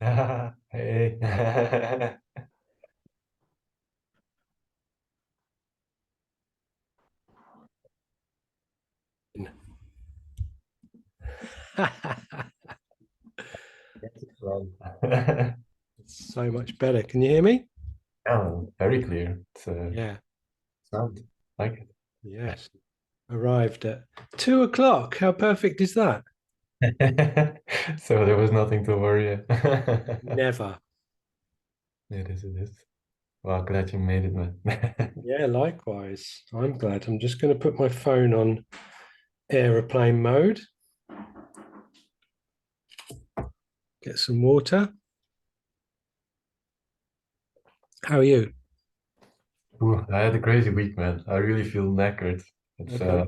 Hey. Well, So much better. Can you hear me? oh, very clear. It's Yeah. sound like Yes. Arrived at 2 o'clock. How perfect is that? it. So there was nothing to worry. Never. It is, it is. Well, glad you made it, man. Yeah, likewise. I'm glad. I'm just going to put my phone on aeroplane mode, get some water. How are you? Ooh, I had a crazy week, man. I really feel knackered. It's Okay.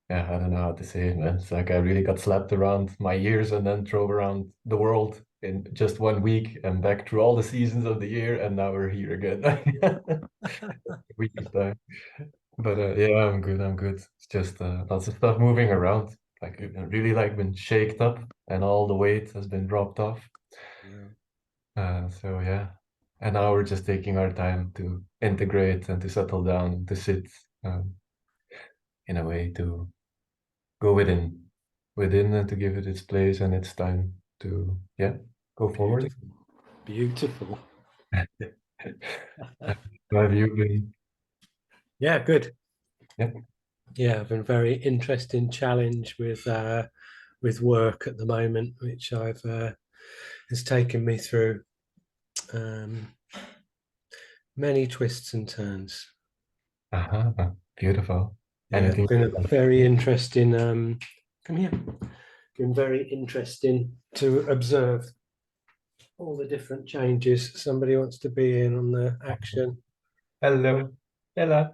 yeah, I don't know how to say it, man. It's like I really got slapped around my years and then drove around the world in just 1 week and back through all the seasons of the year, and now we're here again. Week of time. But yeah, I'm good. I'm good. It's just lots of stuff moving around. Like I've really like been shaked up, and all the weight has been dropped off. Yeah. So yeah, and now we're just taking our time to integrate and to settle down, to sit in a way to go within and to give it its place and its time to yeah go forward. Beautiful. Beautiful. How have you been? Yeah, good. Yeah. Yeah, I've been very interesting challenge with work at the moment, which I've has taken me through um, many twists and turns. Uh-huh. Beautiful. Yeah, it's Anything? been a very interesting. Come here. Been very interesting to observe all the different changes. Somebody wants to be in on the action, Hello. Hello.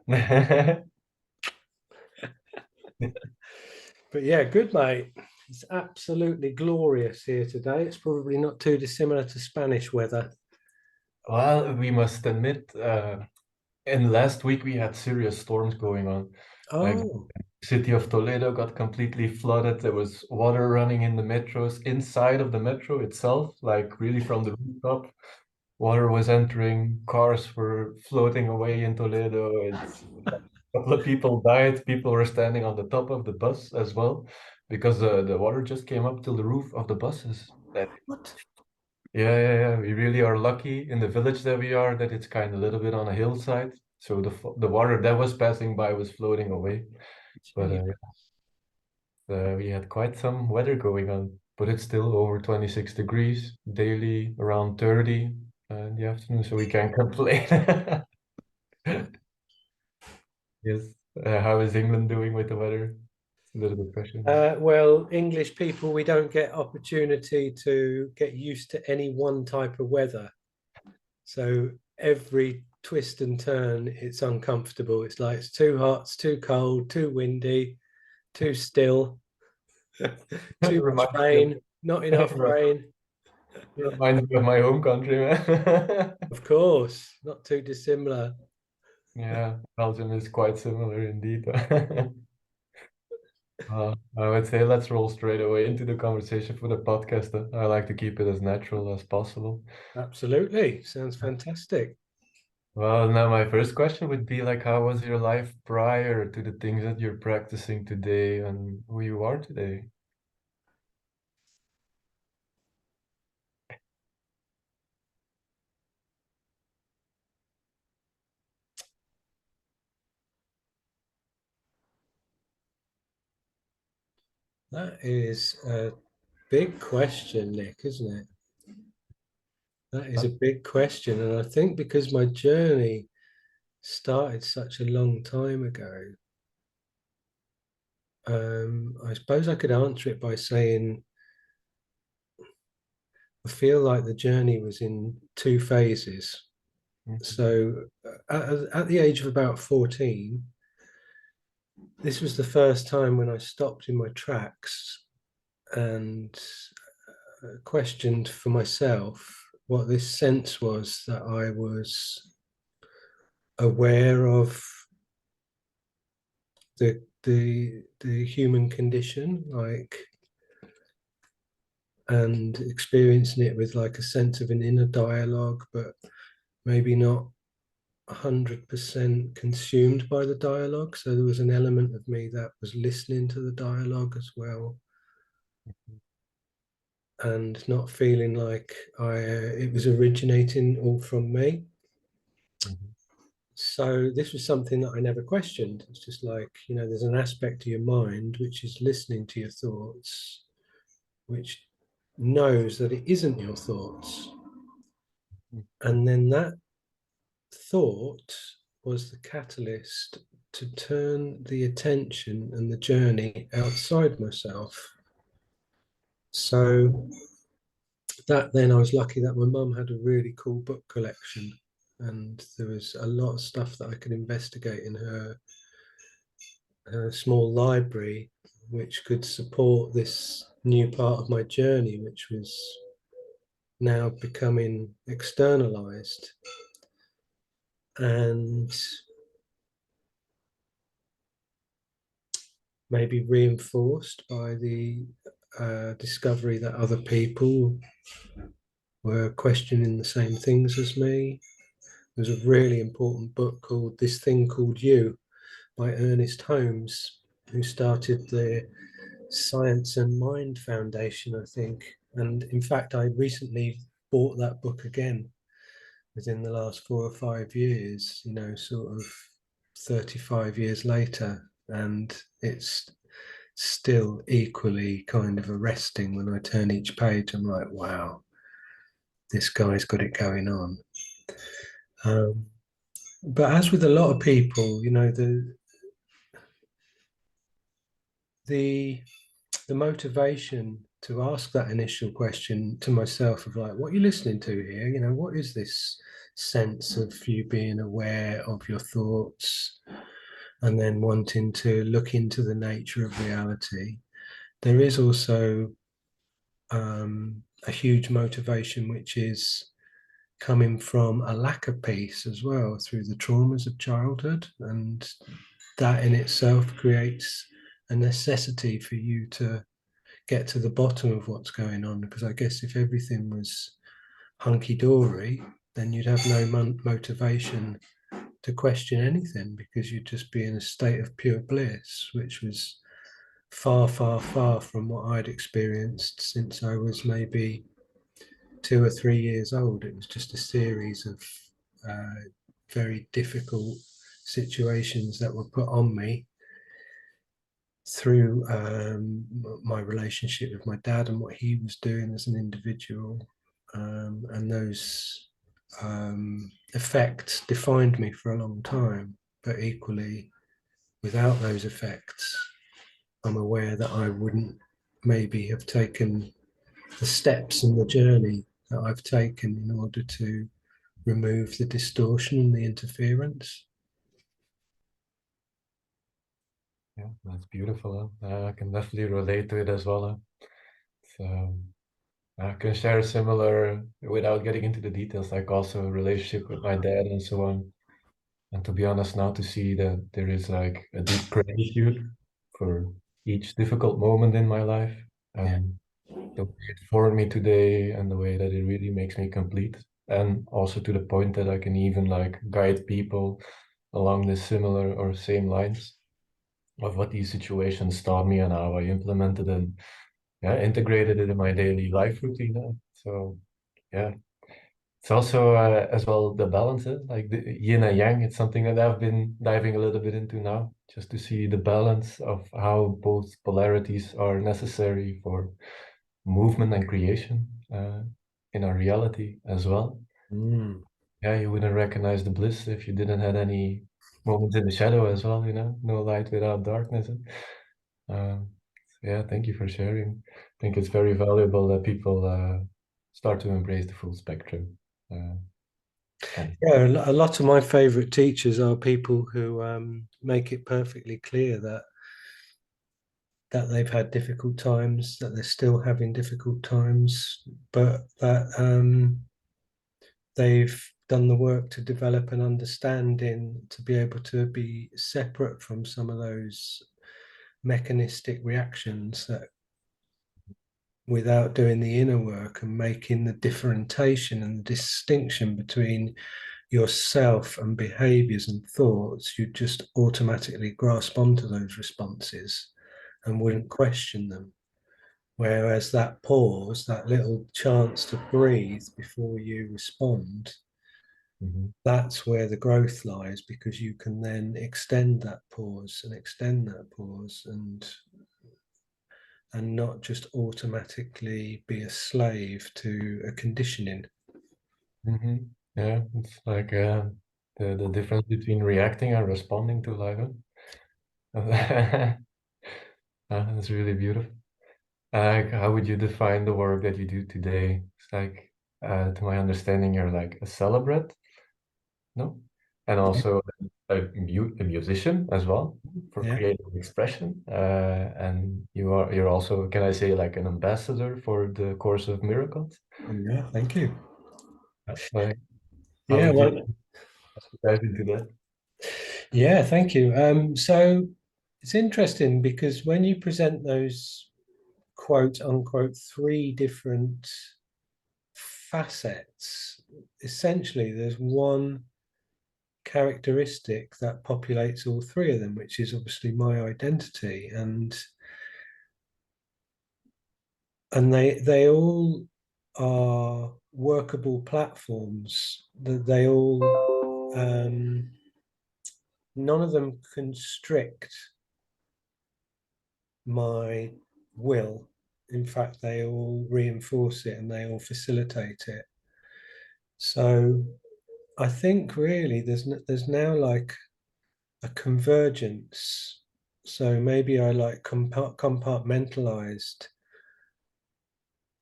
but yeah, good mate. It's absolutely glorious here today. It's probably not too dissimilar to Spanish weather. Well, we must admit, in last week we had serious storms going on. Like Oh, city of Toledo got completely flooded. There was water running in the metros, inside of the metro itself, like really from the rooftop. Water was entering, cars were floating away in Toledo. It's a couple of people died. People were standing on the top of the bus as well because the water just came up till the roof of the buses. what? Yeah, yeah, yeah. We really are lucky in the village that we are that it's kind of a little bit on a hillside. So the water that was passing by was floating away. But Gee. we had quite some weather going on. But it's still over 26 degrees, daily around 30 in the afternoon, so we can't complain. Yes. How is England doing with the weather? It's a little bit question. Well, English people, we don't get opportunity to get used to any one type of weather. So every twist and turn, it's uncomfortable. It's like it's too hot, it's too cold, too windy, too still, too much Reminds me of, rain, not enough rain. reminds me of my home country, man. Of course, not too dissimilar. Yeah, Belgium is quite similar indeed. I would say let's roll straight away into the conversation for the podcast. I like to keep it as natural as possible. Absolutely. Sounds fantastic. Well, now my first question would be like, how was your life prior to the things that you're practicing today and who you are today? That is a big question, Nick, isn't it? That is a big question. And I think because my journey started such a long time ago, I suppose I could answer it by saying I feel like the journey was in two phases. Mhm. So at the age of about 14, this was the first time when I stopped in my tracks and questioned for myself what this sense was that I was aware of the human condition, like and experiencing it with like a sense of an inner dialogue, but maybe not 100% consumed by the dialogue. So there was an element of me that was listening to the dialogue as well, and not feeling like it was originating all from me. Mhm. So this was something that I never questioned. It's just like, there's an aspect to your mind which is listening to your thoughts, which knows that it isn't your thoughts. And then that thought was the catalyst to turn the attention and the journey outside myself. So that then I was lucky that my mum had a really cool book collection, and there was a lot of stuff that I could investigate in her small library, which could support this new part of my journey, which was now becoming externalized. And maybe reinforced by the discovery that other people were questioning the same things as me. There's a really important book called This Thing Called You by Ernest Holmes, who started the Science and Mind Foundation, I think. And in fact, I recently bought that book again within the last 4 or 5 years, sort of 35 years later. And it's still equally kind of arresting when I turn each page. I'm like, wow, this guy's got it going on. Um, but as with a lot of people, the the motivation to ask that initial question to myself of like, what are you listening to here? What is this sense of you being aware of your thoughts and then wanting to look into the nature of reality? There is also a huge motivation, which is coming from a lack of peace as well through the traumas of childhood. And that in itself creates a necessity for you to get to the bottom of what's going on. Because I guess if everything was hunky dory, then you'd have no motivation to question anything, because you'd just be in a state of pure bliss, which was far, far, far from what I'd experienced since I was maybe 2 or 3 years old. It was just a series of very difficult situations that were put on me through my relationship with my dad and what he was doing as an individual. And those effects defined me for a long time. But equally, without those effects, I'm aware that I wouldn't maybe have taken the steps and the journey that I've taken in order to remove the distortion and the interference. Yeah, that's beautiful. I can definitely relate to it as well. So I can share a similar, without getting into the details, like also a relationship with my dad and so on. And to be honest, now to see that there is like a deep gratitude for each difficult moment in my life, and the way it formed me today and the way that it really makes me complete. And also to the point that I can even like guide people along the similar or same lines of what these situations taught me and how I implemented and yeah, integrated it in my daily life routine. So yeah, it's also as well the balance, like the yin and yang. It's something that I've been diving a little bit into now, just to see the balance of how both polarities are necessary for movement and creation in our reality as well. Mm. Yeah, you wouldn't recognize the bliss if you didn't have any moments in the shadow as well, no light without darkness. Um, so yeah, thank you for sharing. I think it's very valuable that people start to embrace the full spectrum. Uh, and Yeah, a lot of my favorite teachers are people who make it perfectly clear that they've had difficult times, that they're still having difficult times, but that they've done the work to develop an understanding to be able to be separate from some of those mechanistic reactions that without doing the inner work and making the differentiation and the distinction between yourself and behaviors and thoughts, you just automatically grasp onto those responses and wouldn't question them. Whereas that pause, that little chance to breathe before you respond, Mhm. that's where the growth lies, because you can then extend that pause and extend that pause and not just automatically be a slave to a conditioning. Mhm. Yeah, it's like the difference between reacting and responding to life. That's really beautiful. Like, how would you define the work that you do today? It's like, to my understanding, you're like a celebrant, no? And also a musician as well for Yeah, creative expression. And you're also, can I say, like an ambassador for the Course of Miracles? yeah, thank you. Like, how Yeah, would you well, dive into that? yeah, thank you. So it's interesting because when you present those quote unquote three different facets, essentially there's one characteristic that populates all three of them, which is obviously my identity, and they all are workable platforms. That they all none of them constrict my will. In fact, they all reinforce it and they all facilitate it. So I think really there's now like a convergence. So maybe I like compartmentalized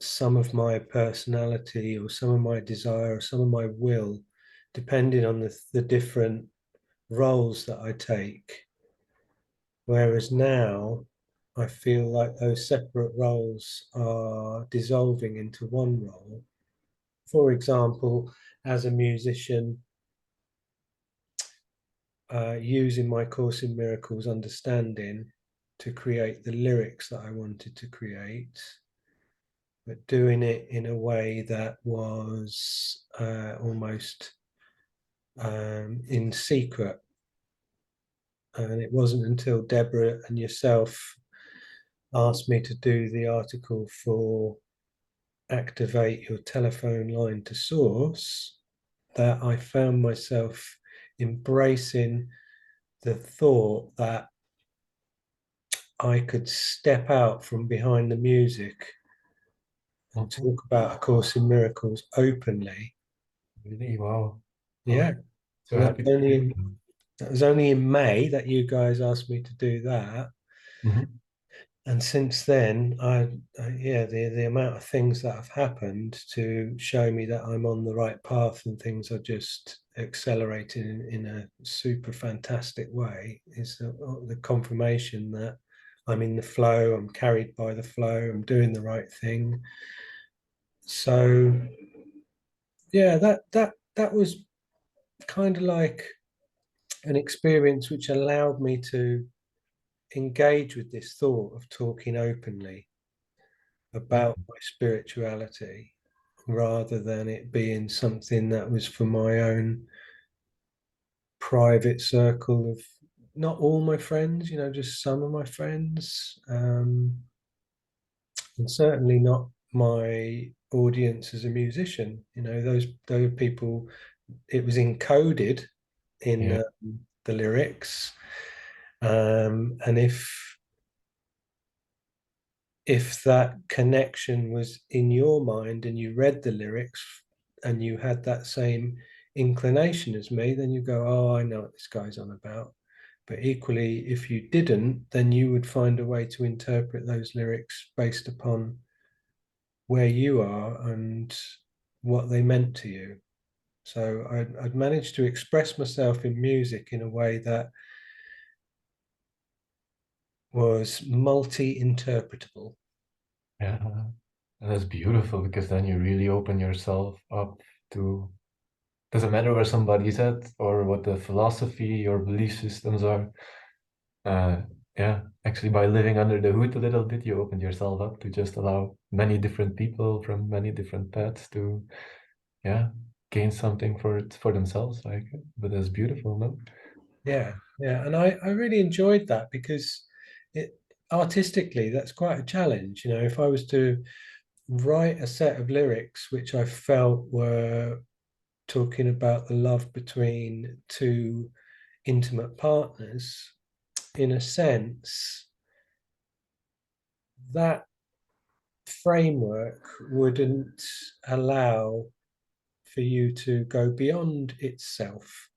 some of my personality or some of my desire or some of my will, depending on the different roles that I take. Whereas now I feel like those separate roles are dissolving into one role. For example, as a musician, using my Course in Miracles understanding to create the lyrics that I wanted to create, but doing it in a way that was almost in secret. And it wasn't until Deborah and yourself asked me to do the article for Activate Your Telephone Line to Source that I found myself embracing the thought that I could step out from behind the music and Mhm. talk about A Course in Miracles openly. Really? Wow. Yeah. Oh, so And happy to hear that. that was only in May that you guys asked me to do that. Mhm. And since then, yeah, the amount of things that have happened to show me that I'm on the right path and things are just accelerating in a super fantastic way is the confirmation that I'm in the flow, I'm carried by the flow, I'm doing the right thing. So yeah, that was kind of like an experience which allowed me to engage with this thought of talking openly about my spirituality rather than it being something that was for my own private circle of not all my friends, just some of my friends, and certainly not my audience as a musician. Those people, it was encoded in Yeah. the lyrics, and if that connection was in your mind and you read the lyrics and you had that same inclination as me, then you go, oh, I know what this guy's on about. But equally, if you didn't, then you would find a way to interpret those lyrics based upon where you are and what they meant to you. So I'd managed to express myself in music in a way that was multi-interpretable. Yeah. And that's beautiful because then you really open yourself up to, doesn't matter where somebody's at or what the philosophy or belief systems are. Uh, yeah. actually by living under the hood a little bit, you opened yourself up to just allow many different people from many different paths to, yeah, gain something for themselves. Like, but that's beautiful, no? Yeah, yeah. And I really enjoyed that because it artistically, that's quite a challenge. You know, if I was to write a set of lyrics which I felt were talking about the love between two intimate partners, in a sense, that framework wouldn't allow for you to go beyond itself.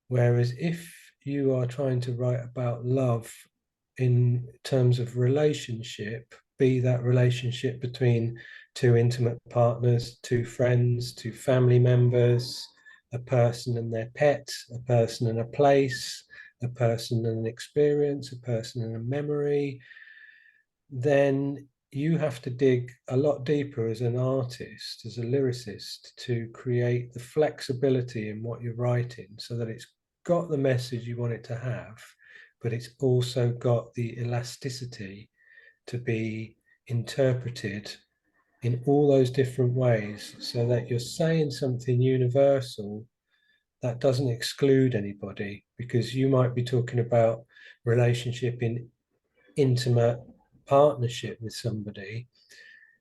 Whereas if you are trying to write about love in terms of relationship, be that relationship between two intimate partners, two friends, two family members, a person and their pet, a person and a place, a person and an experience, a person and a memory, then you have to dig a lot deeper as an artist, as a lyricist, to create the flexibility in what you're writing so that it's got the message you want it to have, but it's also got the elasticity to be interpreted in all those different ways so that you're saying something universal that doesn't exclude anybody, because you might be talking about relationship in intimate partnership with somebody,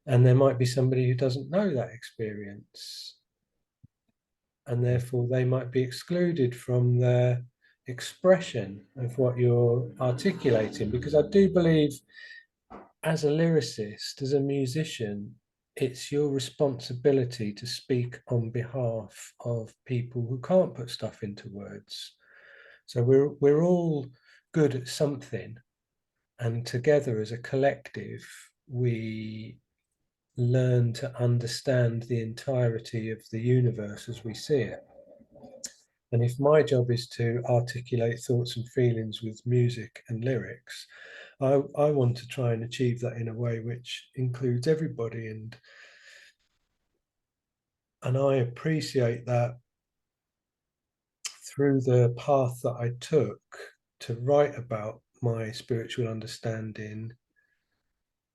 and there might be somebody who doesn't know that experience, and therefore they might be excluded from the expression of what you're articulating. Because I do believe, as a lyricist, as a musician, it's your responsibility to speak on behalf of people who can't put stuff into words. So we're all good at something, and together as a collective, we learn to understand the entirety of the universe as we see it. And if my job is to articulate thoughts and feelings with music and lyrics, I want to try and achieve that in a way which includes everybody. And I appreciate that through the path that I took to write about my spiritual understanding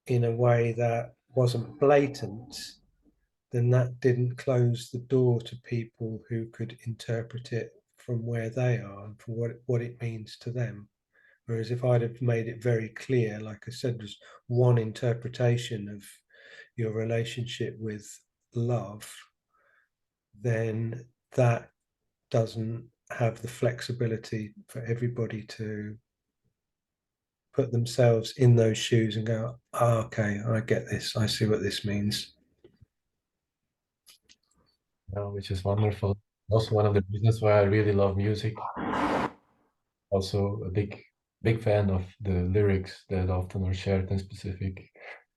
in a way that wasn't blatant, then that didn't close the door to people who could interpret it from where they are and from what it means to them. Whereas if I'd have made it very clear, like I said, there's one interpretation of your relationship with love, then that doesn't have the flexibility for everybody to put themselves in those shoes and go, oh, okay, I get this. I see what this means. Yeah, which is wonderful. Also, one of the reasons why I really love music. Also, a big fan of the lyrics that often are shared in specific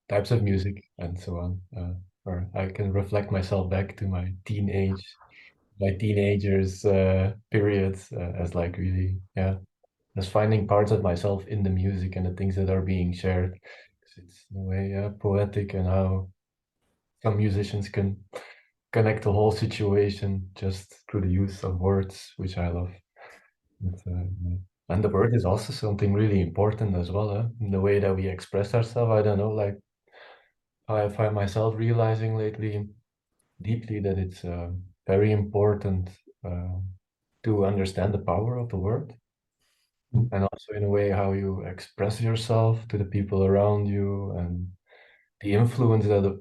types of music and so on. Or I can reflect myself back to my teenagers periods as like really, yeah, just finding parts of myself in the music and the things that are being shared. 'Cause it's in a way, yeah, poetic, and how some musicians can connect the whole situation just through the use of words, which I love. Yeah. And the word is also something really important as well, in the way that we express ourselves. I don't know, like I find myself realizing lately deeply that it's very important uh, to understand the power of the word, and also in a way how you express yourself to the people around you, and the influence that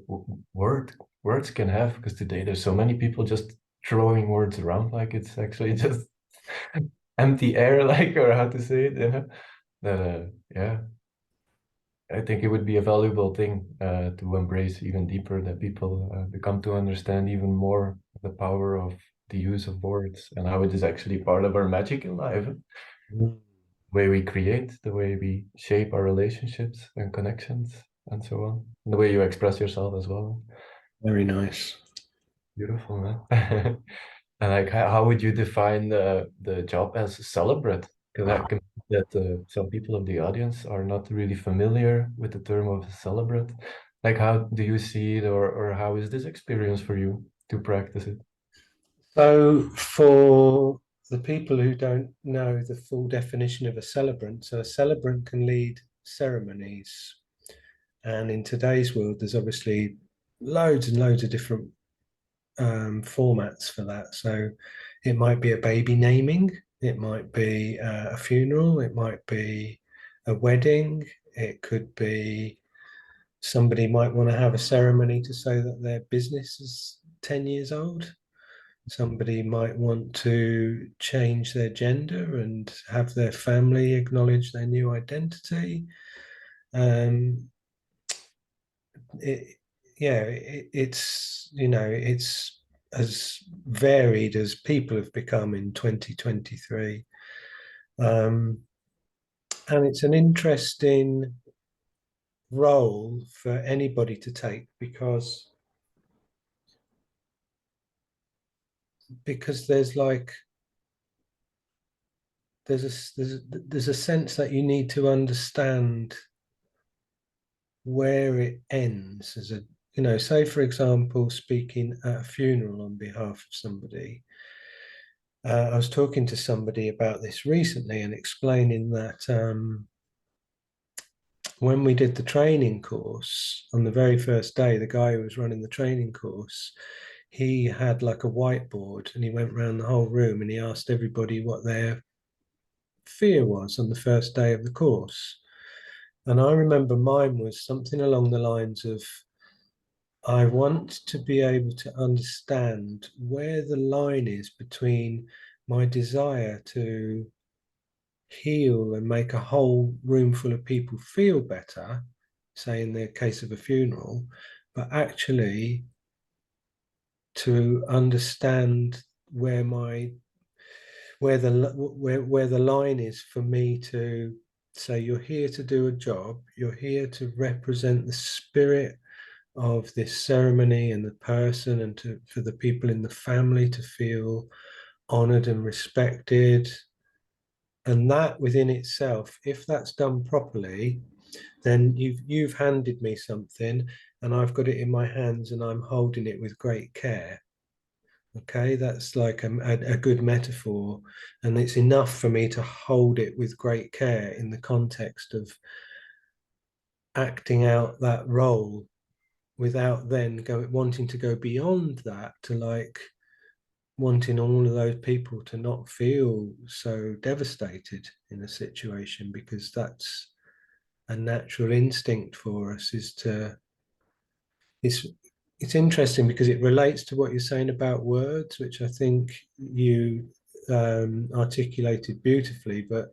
words can have. Because today there's so many people just throwing words around like it's actually just empty air, like, or how to say it, that yeah, I think it would be a valuable thing to embrace even deeper, that people become to understand even more the power of the use of words and how it is actually part of our magic in life. Mm. The way we create, the way we shape our relationships and connections, and so on. And the way you express yourself as well. Very nice. Beautiful, man. And like, how would you define the job as a celebrant? Because I can that some people of the audience are not really familiar with the term of a celebrant. Like, how do you see it, or how is this experience for you to practice it? So for the people who don't know the full definition of a celebrant, so a celebrant can lead ceremonies. And in today's world, there's obviously loads and loads of different formats for that. So it might be a baby naming, it might be a funeral, it might be a wedding, it could be somebody might want to have a ceremony to say that their business is 10 years old. Somebody might want to change their gender and have their family acknowledge their new identity. Um, it, yeah, it's, it's as varied as people have become in 2023. Um, and it's an interesting role for anybody to take because there's like there's a sense that you need to understand where it ends as a, say for example, speaking at a funeral on behalf of somebody. I was talking to somebody about this recently and explaining that when we did the training course on the very first day, the guy who was running the training course, he had like a whiteboard and he went around the whole room and he asked everybody what their fear was on the first day of the course. And I remember mine was something along the lines of, I want to be able to understand where the line is between my desire to heal and make a whole room full of people feel better, say in the case of a funeral, but actually to understand where the line is for me to say, you're here to do a job, you're here to represent the spirit of this ceremony and the person, and for the people in the family to feel honored and respected. And that within itself, if that's done properly, then you've handed me something and I've got it in my hands and I'm holding it with great care. Okay, that's like a good metaphor, and it's enough for me to hold it with great care in the context of acting out that role without then wanting to go beyond that to like wanting all of those people to not feel so devastated in a situation, because that's a natural instinct for us is to it's it's interesting because it relates to what you're saying about words, which I think you articulated beautifully. But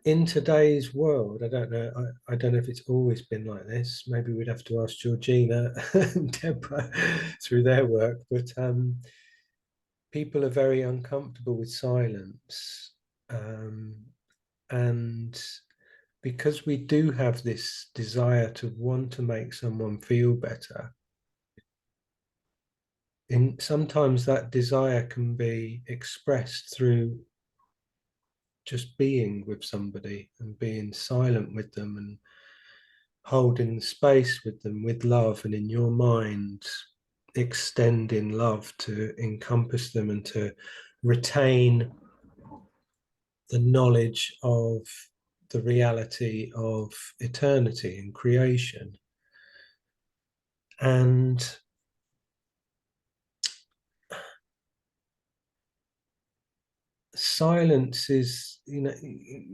in today's world, I don't know. I don't know if it's always been like this. Maybe we'd have to ask Georgina and Deborah through their work. But people are very uncomfortable with silence, um, and because we do have this desire to want to make someone feel better, and sometimes that desire can be expressed through just being with somebody and being silent with them and holding space with them with love, and in your mind extending love to encompass them and to retain the knowledge of the reality of eternity and creation. And silence is,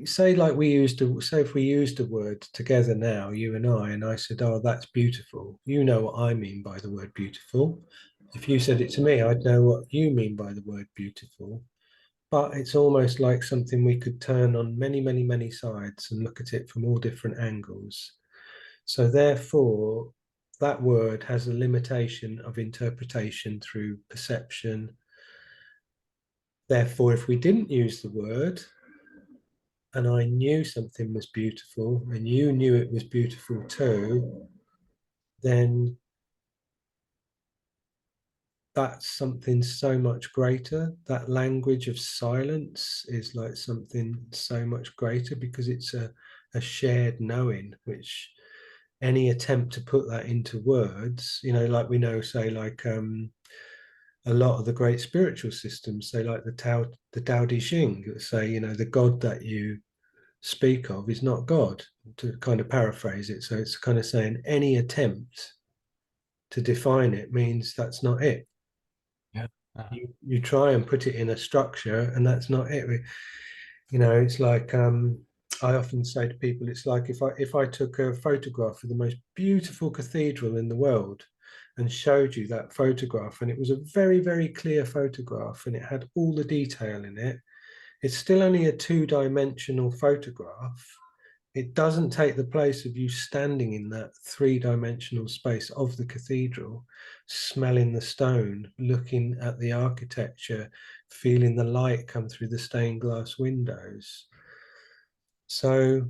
say like we used to say, if we used a word together now, you and I said, oh, that's beautiful, you know what I mean by the word beautiful. If you said it to me, I'd know what you mean by the word beautiful. But it's almost like something we could turn on many, many, many sides and look at it from all different angles. So therefore, that word has a limitation of interpretation through perception. Therefore, if we didn't use the word and I knew something was beautiful and you knew it was beautiful too, then that's something so much greater. That language of silence is like something so much greater because it's a shared knowing, which any attempt to put that into words, like we know, say, like a lot of the great spiritual systems, say like the Tao Te Ching, say, you know, the God that you speak of is not God, to kind of paraphrase it. So it's kind of saying any attempt to define it means that's not it. Yeah. Uh-huh. You try and put it in a structure, and that's not it. You know, it's like I often say to people, it's like if I took a photograph of the most beautiful cathedral in the world and showed you that photograph, and it was a very, very clear photograph, and it had all the detail in it, it's still only a two-dimensional photograph. It doesn't take the place of you standing in that three-dimensional space of the cathedral, smelling the stone, looking at the architecture, feeling the light come through the stained glass windows. So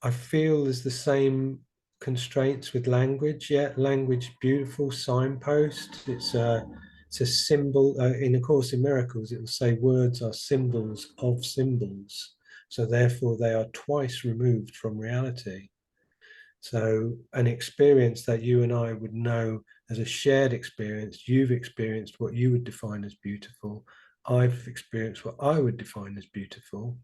I feel there's the same constraints with language. Yeah, language, beautiful signpost. It's a symbol. In A Course in Miracles, it will say words are symbols of symbols. So therefore, they are twice removed from reality. So an experience that you and I would know as a shared experience, you've experienced what you would define as beautiful. I've experienced what I would define as beautiful.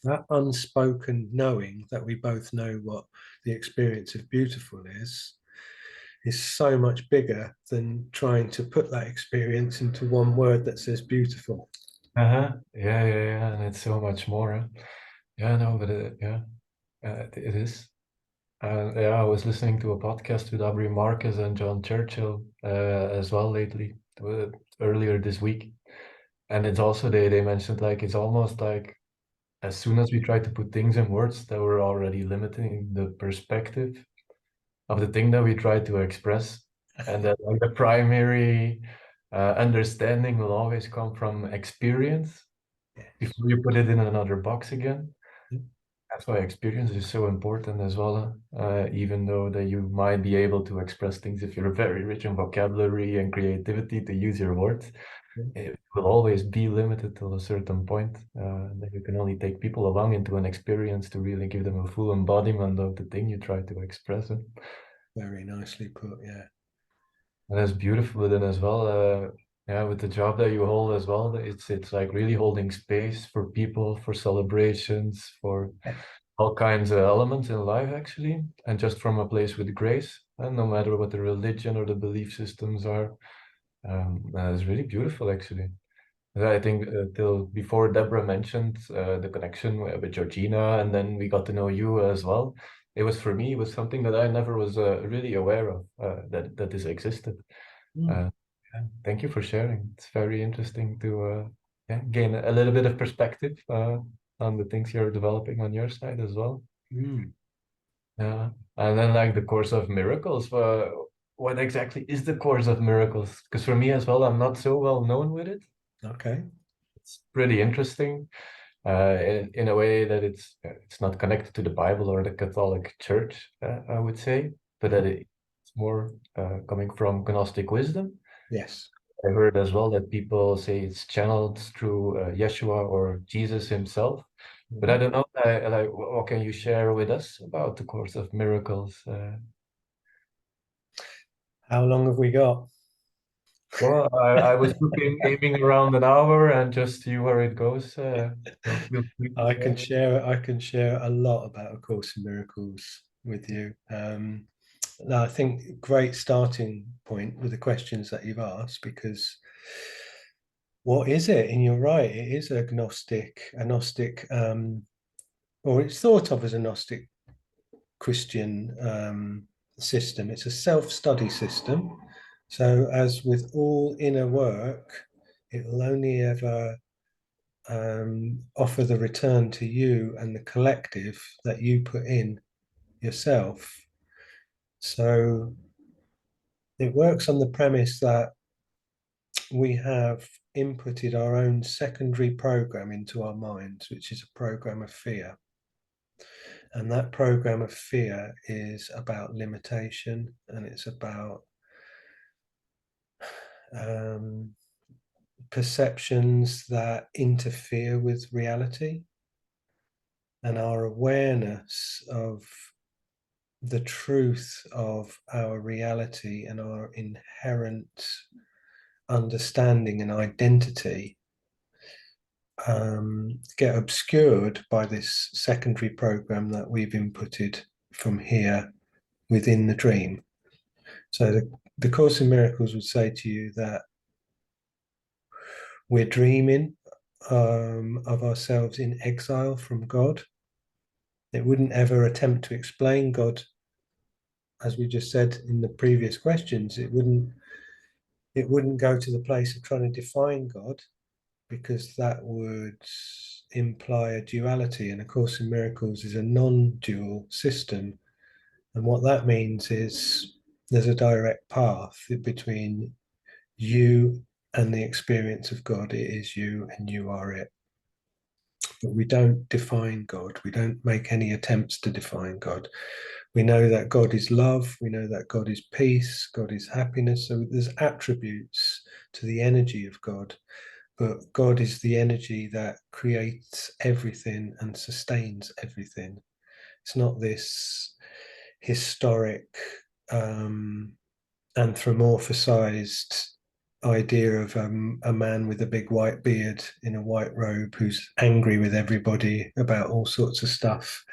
That unspoken knowing that we both know what the experience of beautiful is so much bigger than trying to put that experience into one word that says beautiful. Uh-huh. Yeah, yeah, yeah. And it's so much more. Yeah, no, but yeah, it is. Yeah, I was listening to a podcast with Aubrey Marcus and John Churchill as well lately, earlier this week. And it's also they mentioned like it's almost like as soon as we try to put things in words, that we're already limiting the perspective of the thing that we try to express, and that like the primary understanding will always come from experience before you put it in another box again. That's why experience is so important as well. Even though that you might be able to express things if you're very rich in vocabulary and creativity to use your words, it will always be limited till a certain point. That you can only take people along into an experience to really give them a full embodiment of the thing you try to express. Very nicely put, yeah. And that's beautiful then as well. Yeah, with the job that you hold as well, it's like really holding space for people, for celebrations, for all kinds of elements in life actually, and just from a place with grace. And no matter what the religion or the belief systems are, it's really beautiful actually. I think till before Deborah mentioned the connection with Georgina, and then we got to know you as well. It was for me, it was something that I never was really aware of that this existed. Mm. Yeah, thank you for sharing. It's very interesting to yeah, gain a little bit of perspective on the things you're developing on your side as well. Mm. Yeah, and then like the Course of Miracles. What exactly is the Course of Miracles? Because for me as well, I'm not so well known with it. Okay. It's pretty interesting in a way that it's not connected to the Bible or the Catholic Church, I would say, but that it's more coming from Gnostic wisdom. Yes. I heard as well that people say it's channeled through Yeshua or Jesus himself. But I Mhm. don't know, like, what can you share with us about the Course of Miracles? How long have we got? Well, I was looking, aiming around an hour and just see where it goes. So feel free to share. I can share a lot about A Course in Miracles with you. No, I think great starting point with the questions that you've asked, because what is it? And you're right, it is agnostic, or it's thought of as a Gnostic Christian system. It's a self-study system. So, as with all inner work, it will only ever offer the return to you and the collective that you put in yourself. So, it works on the premise that we have inputted our own secondary program into our minds, which is a program of fear. And that program of fear is about limitation, and it's about um, perceptions that interfere with reality, and our awareness of the truth of our reality and our inherent understanding and identity get obscured by this secondary program that we've inputted from here within the dream. So the Course in Miracles would say to you that we're dreaming of ourselves in exile from God. It wouldn't ever attempt to explain God, as we just said in the previous questions. It wouldn't go to the place of trying to define God, because that would imply a duality. And A Course in Miracles is a non-dual system. And what that means is there's a direct path between you and the experience of God. It is you and you are it. But we don't define God. We don't make any attempts to define God. We know that God is love. We know that God is peace. God is happiness. So there's attributes to the energy of God. But God is the energy that creates everything and sustains everything. It's not this historic, anthropomorphized idea of a man with a big white beard in a white robe who's angry with everybody about all sorts of stuff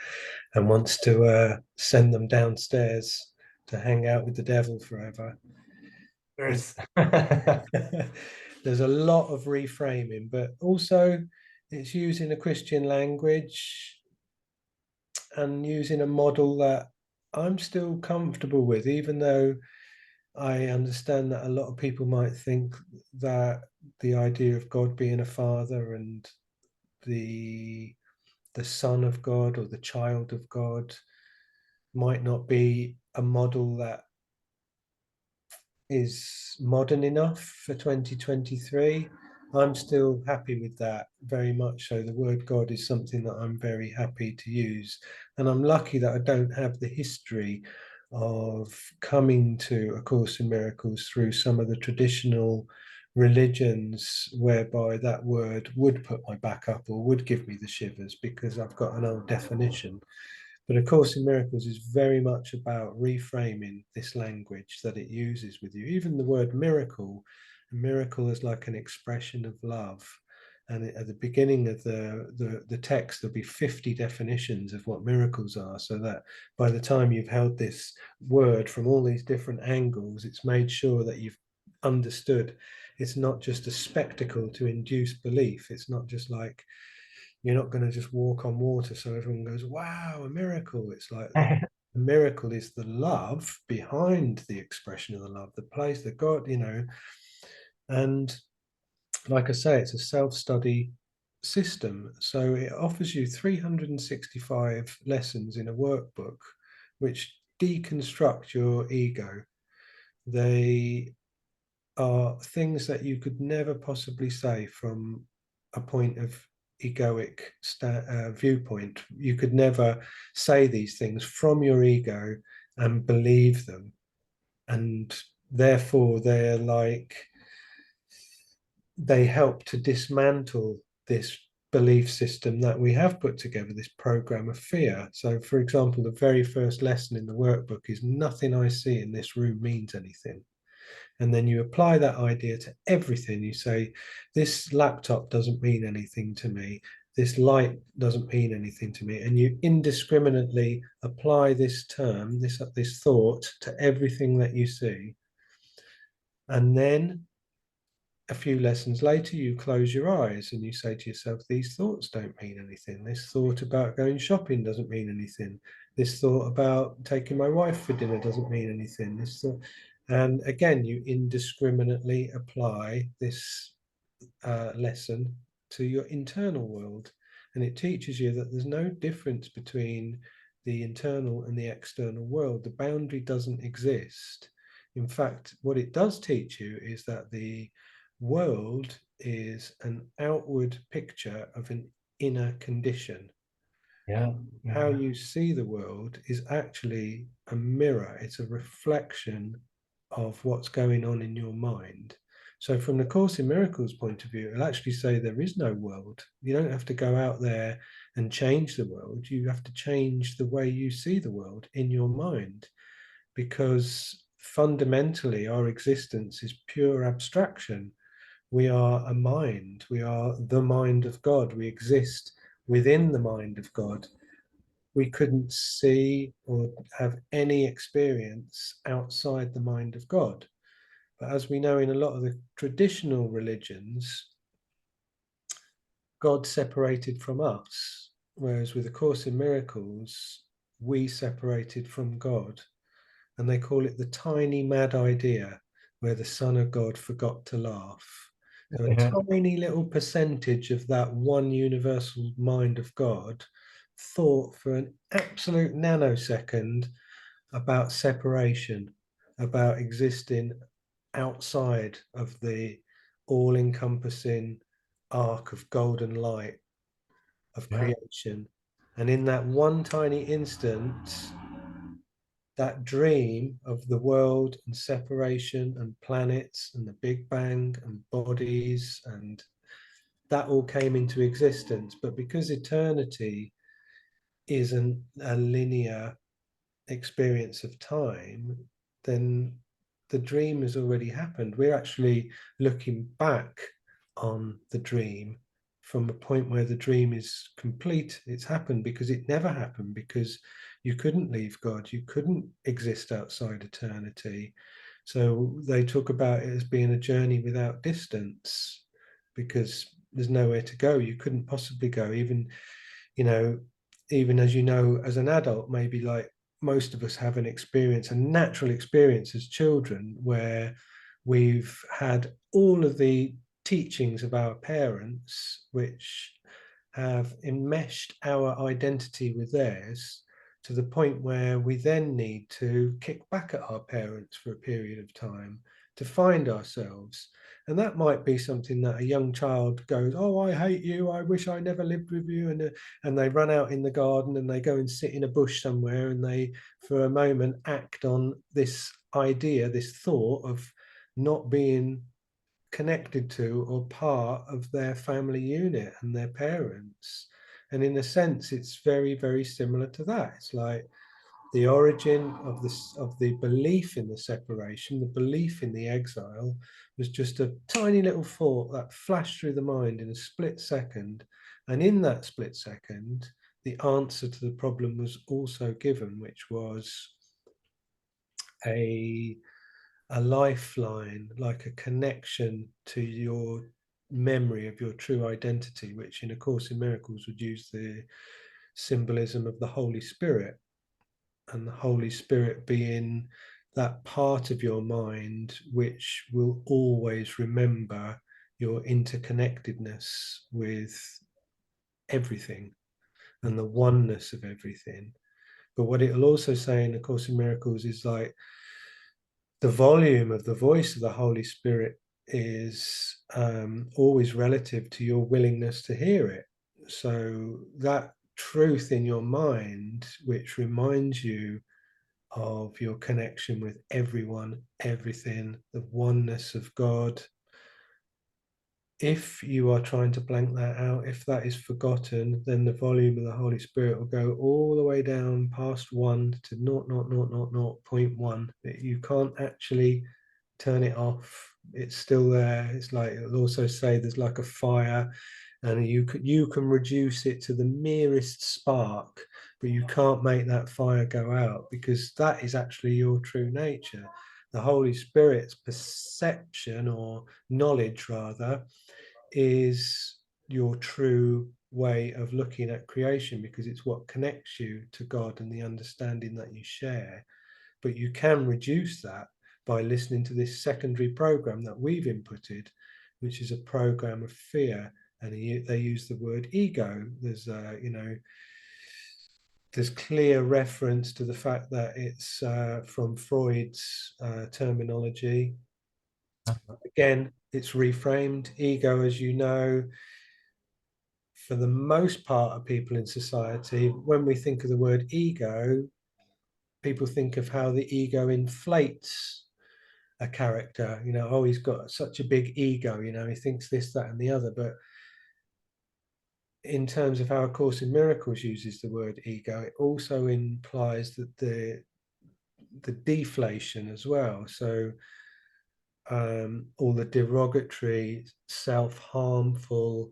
and wants to send them downstairs to hang out with the devil forever. There's There's a lot of reframing, but also it's using a Christian language and using a model that I'm still comfortable with, even though I understand that a lot of people might think that the idea of God being a father and the the son of God or the child of God might not be a model that is modern enough for 2023. I'm still happy with that, very much so. The word God is something that I'm very happy to use. And I'm lucky that I don't have the history of coming to A Course in Miracles through some of the traditional religions whereby that word would put my back up or would give me the shivers, because I've got an old definition. But A Course in Miracles is very much about reframing this language that it uses with you. Even the word miracle, a miracle is like an expression of love. And at the beginning of the text, there'll be 50 definitions of what miracles are, so that by the time you've held this word from all these different angles, it's made sure that you've understood it's not just a spectacle to induce belief. It's not just like, you're not going to just walk on water so everyone goes, wow, a miracle. It's like the miracle is the love behind the expression of the love, the place, the God. And like I say, it's a self-study system. So it offers you 365 lessons in a workbook, which deconstruct your ego. They are things that you could never possibly say from a point of egoic viewpoint. You could never say these things from your ego and believe them. And therefore, they help to dismantle this belief system that we have put together, this program of fear. So, for example, the very first lesson in the workbook is nothing I see in this room means anything. And then you apply that idea to everything. You say, this laptop doesn't mean anything to me. This light doesn't mean anything to me. And you indiscriminately apply this term, this thought, to everything that you see. And then a few lessons later, you close your eyes and you say to yourself, these thoughts don't mean anything. This thought about going shopping doesn't mean anything. This thought about taking my wife for dinner doesn't mean anything. This thought, and again, you indiscriminately apply this lesson to your internal world. And it teaches you that there's no difference between the internal and the external world. The boundary doesn't exist. In fact, what it does teach you is that the world is an outward picture of an inner condition. yeah, How yeah. you see the world is actually a mirror, it's a reflection of what's going on in your mind. So, from the Course in Miracles point of view, it'll actually say there is no world. You don't have to go out there and change the world. You have to change the way you see the world in your mind. Because fundamentally our existence is pure abstraction. We are a mind. We are the mind of God. We exist within the mind of God. We couldn't see or have any experience outside the mind of God. But as we know in a lot of the traditional religions, God separated from us, whereas with A Course in Miracles, we separated from God. And they call it the tiny mad idea, where the Son of God forgot to laugh. So a Yeah. tiny little percentage of that one universal mind of God thought for an absolute nanosecond about separation, about existing outside of the all-encompassing arc of golden light of Yeah. creation. And in that one tiny instant, that dream of the world and separation and planets and the Big Bang and bodies and that all came into existence. But because eternity isn't a linear experience of time, then the dream has already happened. We're actually looking back on the dream from a point where the dream is complete. It's happened because it never happened, because you couldn't leave God, you couldn't exist outside eternity. So they talk about it as being a journey without distance, because there's nowhere to go. You couldn't possibly go, even, you know, even as you know, as an adult, maybe like most of us have an experience, a natural experience as children, where we've had all of the teachings of our parents, which have enmeshed our identity with theirs to the point where we then need to kick back at our parents for a period of time to find ourselves. And that might be something that a young child goes, oh, I hate you, I wish I never lived with you. And they run out in the garden and they go and sit in a bush somewhere, and they, for a moment, act on this idea, this thought of not being connected to or part of their family unit and their parents. And in a sense, it's very, very similar to that. It's like the origin of this, of the belief in the separation, the belief in the exile, was just a tiny little thought that flashed through the mind in a split second. And in that split second, the answer to the problem was also given, which was a lifeline, like a connection to your memory of your true identity, which in A Course in Miracles would use the symbolism of the Holy Spirit, and the Holy Spirit being that part of your mind which will always remember your interconnectedness with everything and the oneness of everything. But what it'll also say in A Course in Miracles is like, the volume of the voice of the Holy Spirit is always relative to your willingness to hear it. So that truth in your mind, which reminds you of your connection with everyone, everything, the oneness of God, if you are trying to blank that out, if that is forgotten, then the volume of the Holy Spirit will go all the way down past 1 to 0.1. You can't actually turn it off. It's still there. It's like, it'll also say there's like a fire, and you can reduce it to the merest spark, but you can't make that fire go out, because that is actually your true nature. The Holy Spirit's perception, or knowledge rather, is your true way of looking at creation, because it's what connects you to God and the understanding that you share. But you can reduce that by listening to this secondary program that we've inputted, which is a program of fear. And they use the word ego. There's there's clear reference to the fact that it's from Freud's terminology. Again, it's reframed. Ego, as you know, for the most part of people in society, when we think of the word ego, people think of how the ego inflates a character. Oh, he's got such a big ego, he thinks this, that, and the other. But in terms of how A Course in Miracles uses the word ego, it also implies that the deflation as well. So all the derogatory, self-harmful,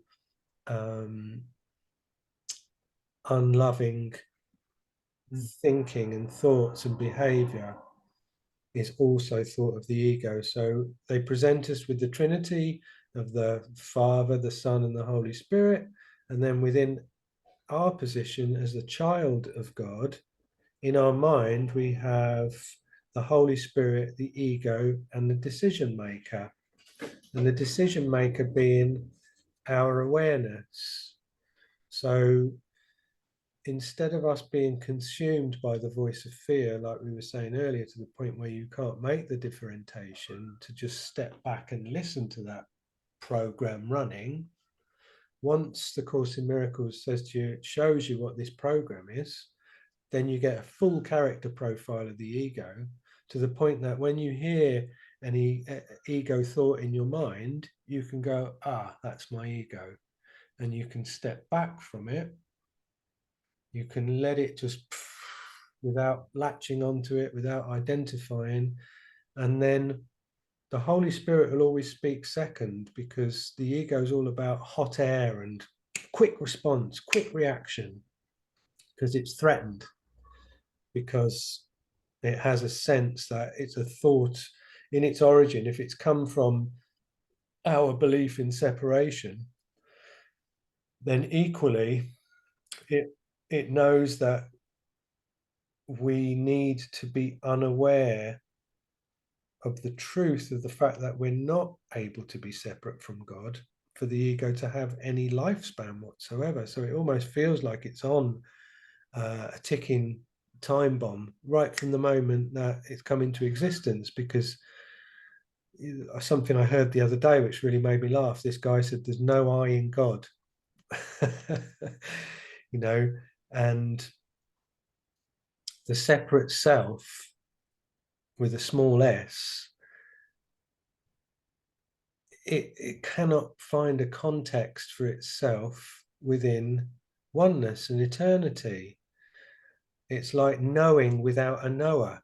unloving thinking and thoughts and behavior is also thought of the ego. So they present us with the Trinity of the Father, the Son, and the Holy Spirit. And then within our position as the child of God, in our mind, we have the Holy Spirit, the ego, and the decision maker. And the decision maker being our awareness. So instead of us being consumed by the voice of fear, like we were saying earlier, to the point where you can't make the differentiation, to just step back and listen to that program running. Once the Course in Miracles says to you, it shows you what this program is, then you get a full character profile of the ego, to the point that when you hear any ego thought in your mind, you can go, ah, that's my ego. And you can step back from it. You can let it just, without latching onto it, without identifying. And then the Holy Spirit will always speak second, because the ego is all about hot air and quick response, quick reaction, because it's threatened, because it has a sense that it's a thought in its origin. If it's come from our belief in separation, then equally it knows that we need to be unaware of the truth of the fact that we're not able to be separate from God for the ego to have any lifespan whatsoever. So it almost feels like it's on a ticking time bomb right from the moment that it's come into existence. Because something I heard the other day which really made me laugh, this guy said there's no I in God. You know, and the separate self with a small s, it cannot find a context for itself within oneness and eternity. It's like knowing without a knower.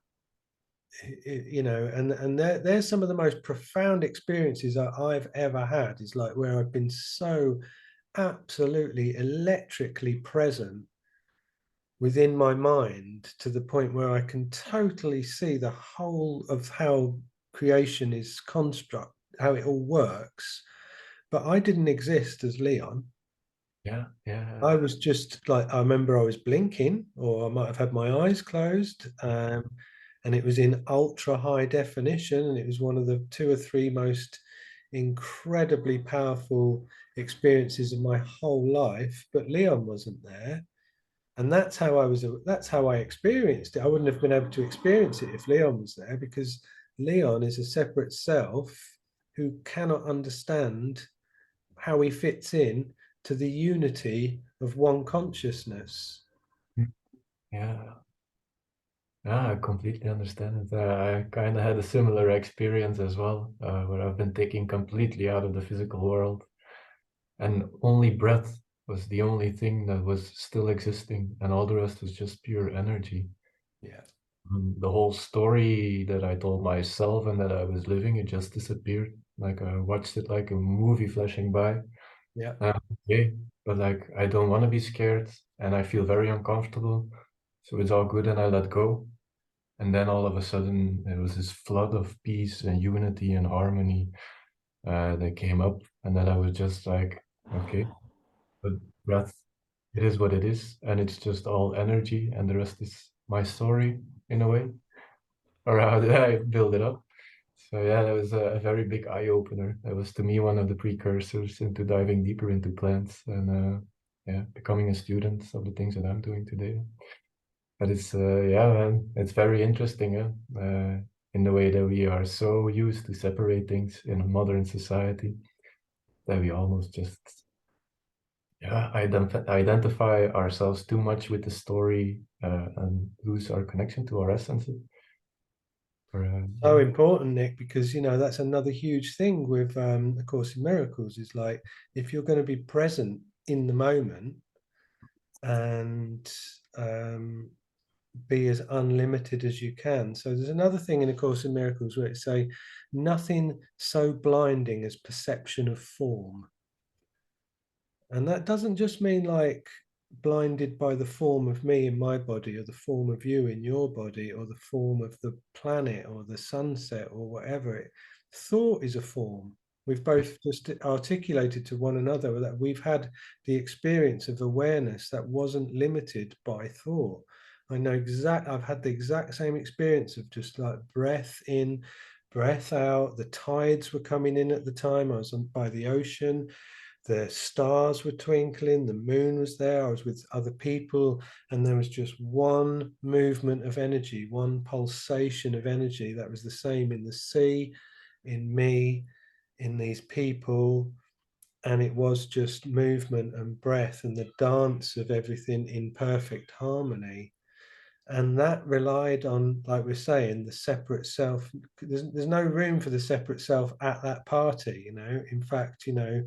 You know, and there's some of the most profound experiences that I've ever had, is like where I've been so absolutely electrically present within my mind, to the point where I can totally see the whole of how creation is construct, how it all works. But I didn't exist as Leon. Yeah, yeah, I was just like, I remember I was blinking, or I might have had my eyes closed, and it was in ultra high definition, and it was one of the two or three most incredibly powerful experiences of my whole life. But Leon wasn't there, and that's how I experienced it. I wouldn't have been able to experience it if Leon was there, because Leon is a separate self who cannot understand how he fits in to the unity of one consciousness. yeah. Yeah, I completely understand it. I kind of had a similar experience as well, where I've been taken completely out of the physical world, and only breath was the only thing that was still existing, and all the rest was just pure energy. Yeah. The whole story that I told myself and that I was living, it just disappeared. Like I watched it like a movie flashing by. Yeah. Okay, but like I don't want to be scared, and I feel very uncomfortable. So it's all good, and I let go. And then all of a sudden, there was this flood of peace and unity and harmony that came up. And then I was just like, okay, but breath, it is what it is. And it's just all energy. And the rest is my story in a way. Or how did I build it up? So yeah, that was a very big eye opener. That was to me one of the precursors into diving deeper into plants and yeah, becoming a student of the things that I'm doing today. But it's yeah, man, it's very interesting, in the way that we are so used to separate things in a modern society that we almost just yeah identify ourselves too much with the story and lose our connection to our essence. Or, So yeah. important, Nick, because that's another huge thing with the Course in Miracles, is like, if you're going to be present in the moment and be as unlimited as you can. So there's another thing in A Course in Miracles where it say, nothing so blinding as perception of form. And that doesn't just mean like blinded by the form of me in my body, or the form of you in your body, or the form of the planet or the sunset or whatever. Thought is a form. We've both just articulated to one another that we've had the experience of awareness that wasn't limited by thought. I've had the exact same experience of just like breath in, breath out. The tides were coming in at the time. I was by the ocean, the stars were twinkling, the moon was there, I was with other people, and there was just one movement of energy, one pulsation of energy that was the same in the sea, in me, in these people. And it was just movement and breath and the dance of everything in perfect harmony. And that relied on, like we're saying, the separate self. There's no room for the separate self at that party, you know. In fact, you know,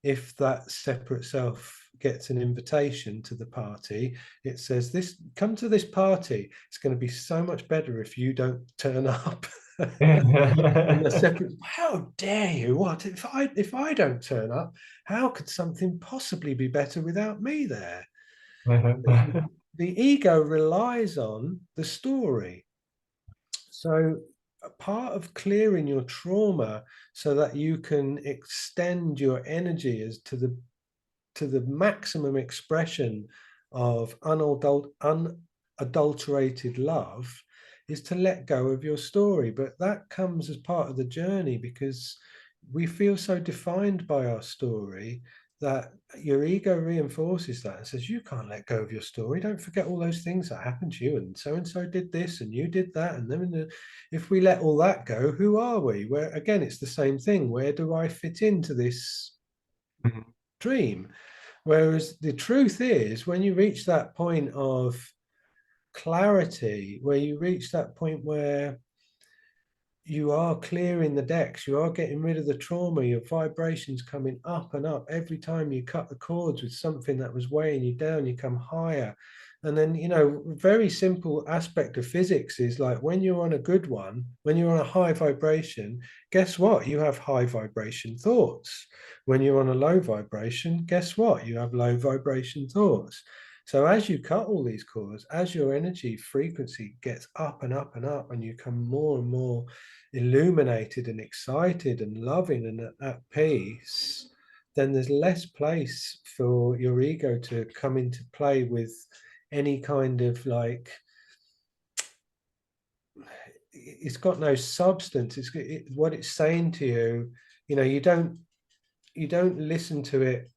if that separate self gets an invitation to the party, it says, this, come to this party, it's going to be so much better if you don't turn up. And the separate, how dare you, what if I don't turn up, how could something possibly be better without me there? The ego relies on the story. So a part of clearing your trauma so that you can extend your energy as to the maximum expression of unadulterated love is to let go of your story. But that comes as part of the journey, because we feel so defined by our story that your ego reinforces that and says, you can't let go of your story. Don't forget all those things that happened to you, and so did this and you did that. And then if we let all that go, who are we? Where again, it's the same thing. Where do I fit into this dream? Whereas the truth is, when you reach that point of clarity, where you reach that point where you are clearing the decks, you are getting rid of the trauma, your vibrations coming up and up. Every time you cut the cords with something that was weighing you down, you come higher. And then, you know, very simple aspect of physics is like when you're on a good one, when you're on a high vibration, guess what? You have high vibration thoughts. When you're on a low vibration, guess what? You have low vibration thoughts. So as you cut all these cords, as your energy frequency gets up and up and up, and you come more and more illuminated and excited and loving and at peace, then there's less place for your ego to come into play with any kind of like, it's got no substance. What it's saying to you, you know, you don't listen to it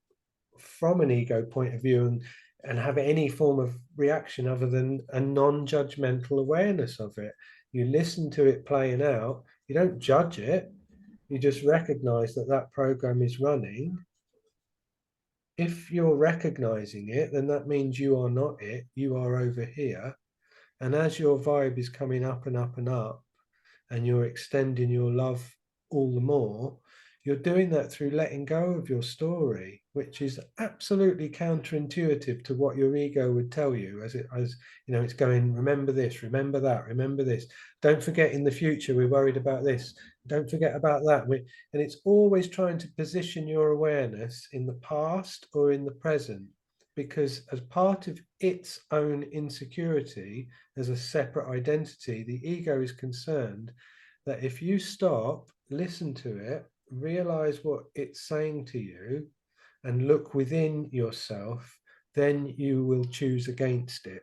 from an ego point of view and have any form of reaction other than a non-judgmental awareness of it. You listen to it playing out, you don't judge it, you just recognize that that program is running. If you're recognizing it, then that means you are not it, you are over here. And as your vibe is coming up and up and up, and you're extending your love all the more, you're doing that through letting go of your story, which is absolutely counterintuitive to what your ego would tell you. As you know, it's going, remember this, remember that, remember this. Don't forget in the future, we're worried about this. Don't forget about that. And it's always trying to position your awareness in the past or in the present, because as part of its own insecurity, as a separate identity, the ego is concerned that if you stop, listen to it, realize what it's saying to you, and look within yourself, then you will choose against it,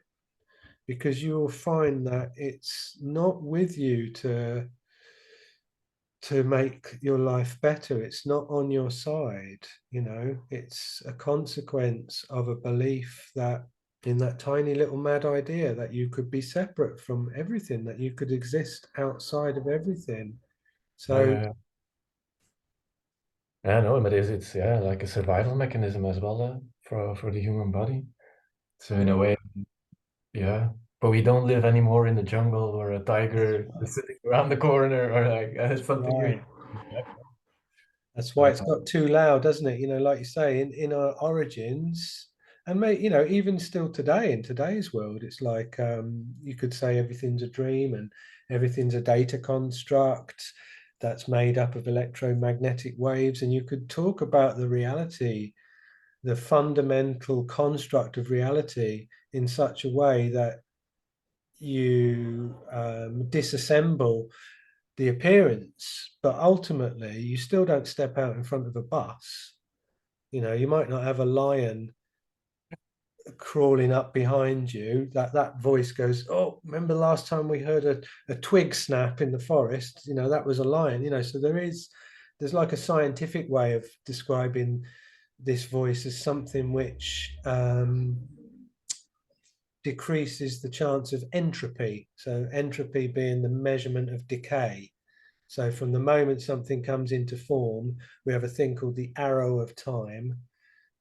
because you will find that it's not with you to make your life better. It's not on your side, you know. It's a consequence of a belief that, in that tiny little mad idea that you could be separate from everything, that you could exist outside of everything. So Yeah, yeah, no, but it's yeah, like a survival mechanism as well, for the human body. So in a way, yeah, but we don't live anymore in the jungle where a that's tiger right. is sitting around the corner, or like That's something you right. hear. That's why Uh, it's got too loud, doesn't it? You know, like you say, in our origins, And you know, even still today, in today's world, it's like you could say everything's a dream and everything's a data construct that's made up of electromagnetic waves, and you could talk about the reality, the fundamental construct of reality in such a way that you disassemble the appearance, but ultimately you still don't step out in front of a bus. You know, you might not have a lion crawling up behind you. That voice goes, "Oh, remember last time we heard a twig snap in the forest? You know, that was a lion." You know, so there's like a scientific way of describing this voice as something which decreases the chance of entropy. So entropy being the measurement of decay. So from the moment something comes into form, we have a thing called the arrow of time.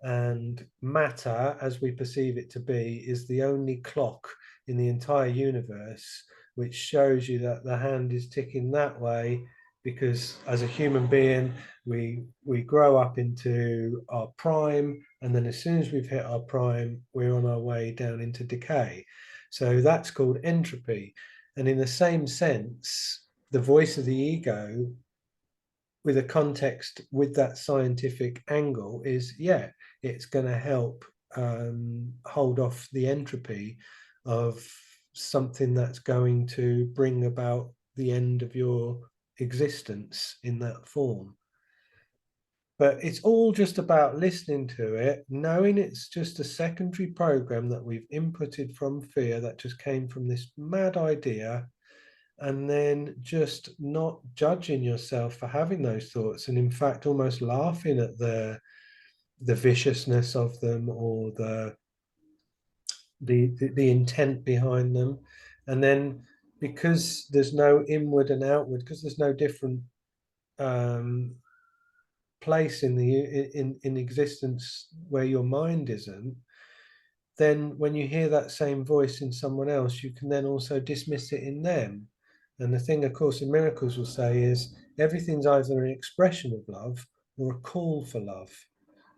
And matter, as we perceive it to be, is the only clock in the entire universe which shows you that the hand is ticking that way, because as a human being, we grow up into our prime, and then as soon as we've hit our prime, we're on our way down into decay. So that's called entropy. And in the same sense, the voice of the ego with a context with that scientific angle is, yeah, it's going to help hold off the entropy of something that's going to bring about the end of your existence in that form. But it's all just about listening to it, knowing it's just a secondary program that we've inputted from fear that just came from this mad idea, and then just not judging yourself for having those thoughts, and in fact almost laughing at the viciousness of them, or the intent behind them. And then, because there's no inward and outward, because there's no different um, place in the in existence where your mind isn't, then when you hear that same voice in someone else, you can then also dismiss it in them. And the thing, of course, in Miracles will say is everything's either an expression of love or a call for love.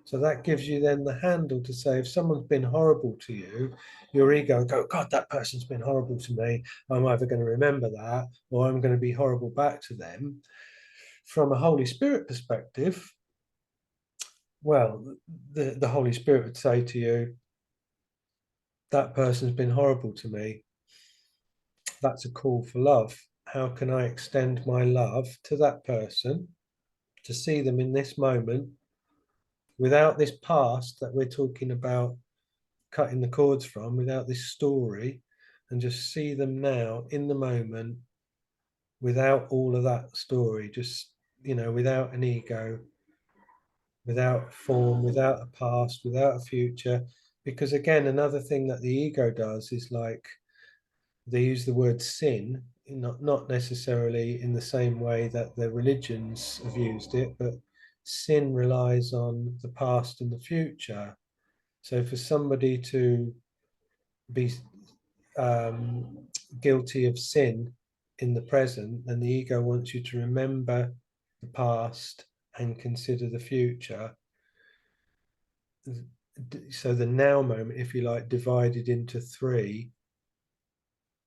So that gives you then the handle to say, if someone's been horrible to you, your ego will go, God, that person's been horrible to me. I'm either going to remember that or I'm going to be horrible back to them. From a Holy Spirit perspective, well, the Holy Spirit would say to you, that person's been horrible to me. That's a call for love. How can I extend my love to that person to see them in this moment without this past that we're talking about cutting the cords from, without this story, and just see them now in the moment without all of that story, just, you know, without an ego, without form, without a past, without a future. Because again, another thing that the ego does is, like, they use the word sin, not necessarily in the same way that the religions have used it, but sin relies on the past and the future. So for somebody to be guilty of sin in the present, then the ego wants you to remember the past and consider the future. So the now moment, if you like, divided into three.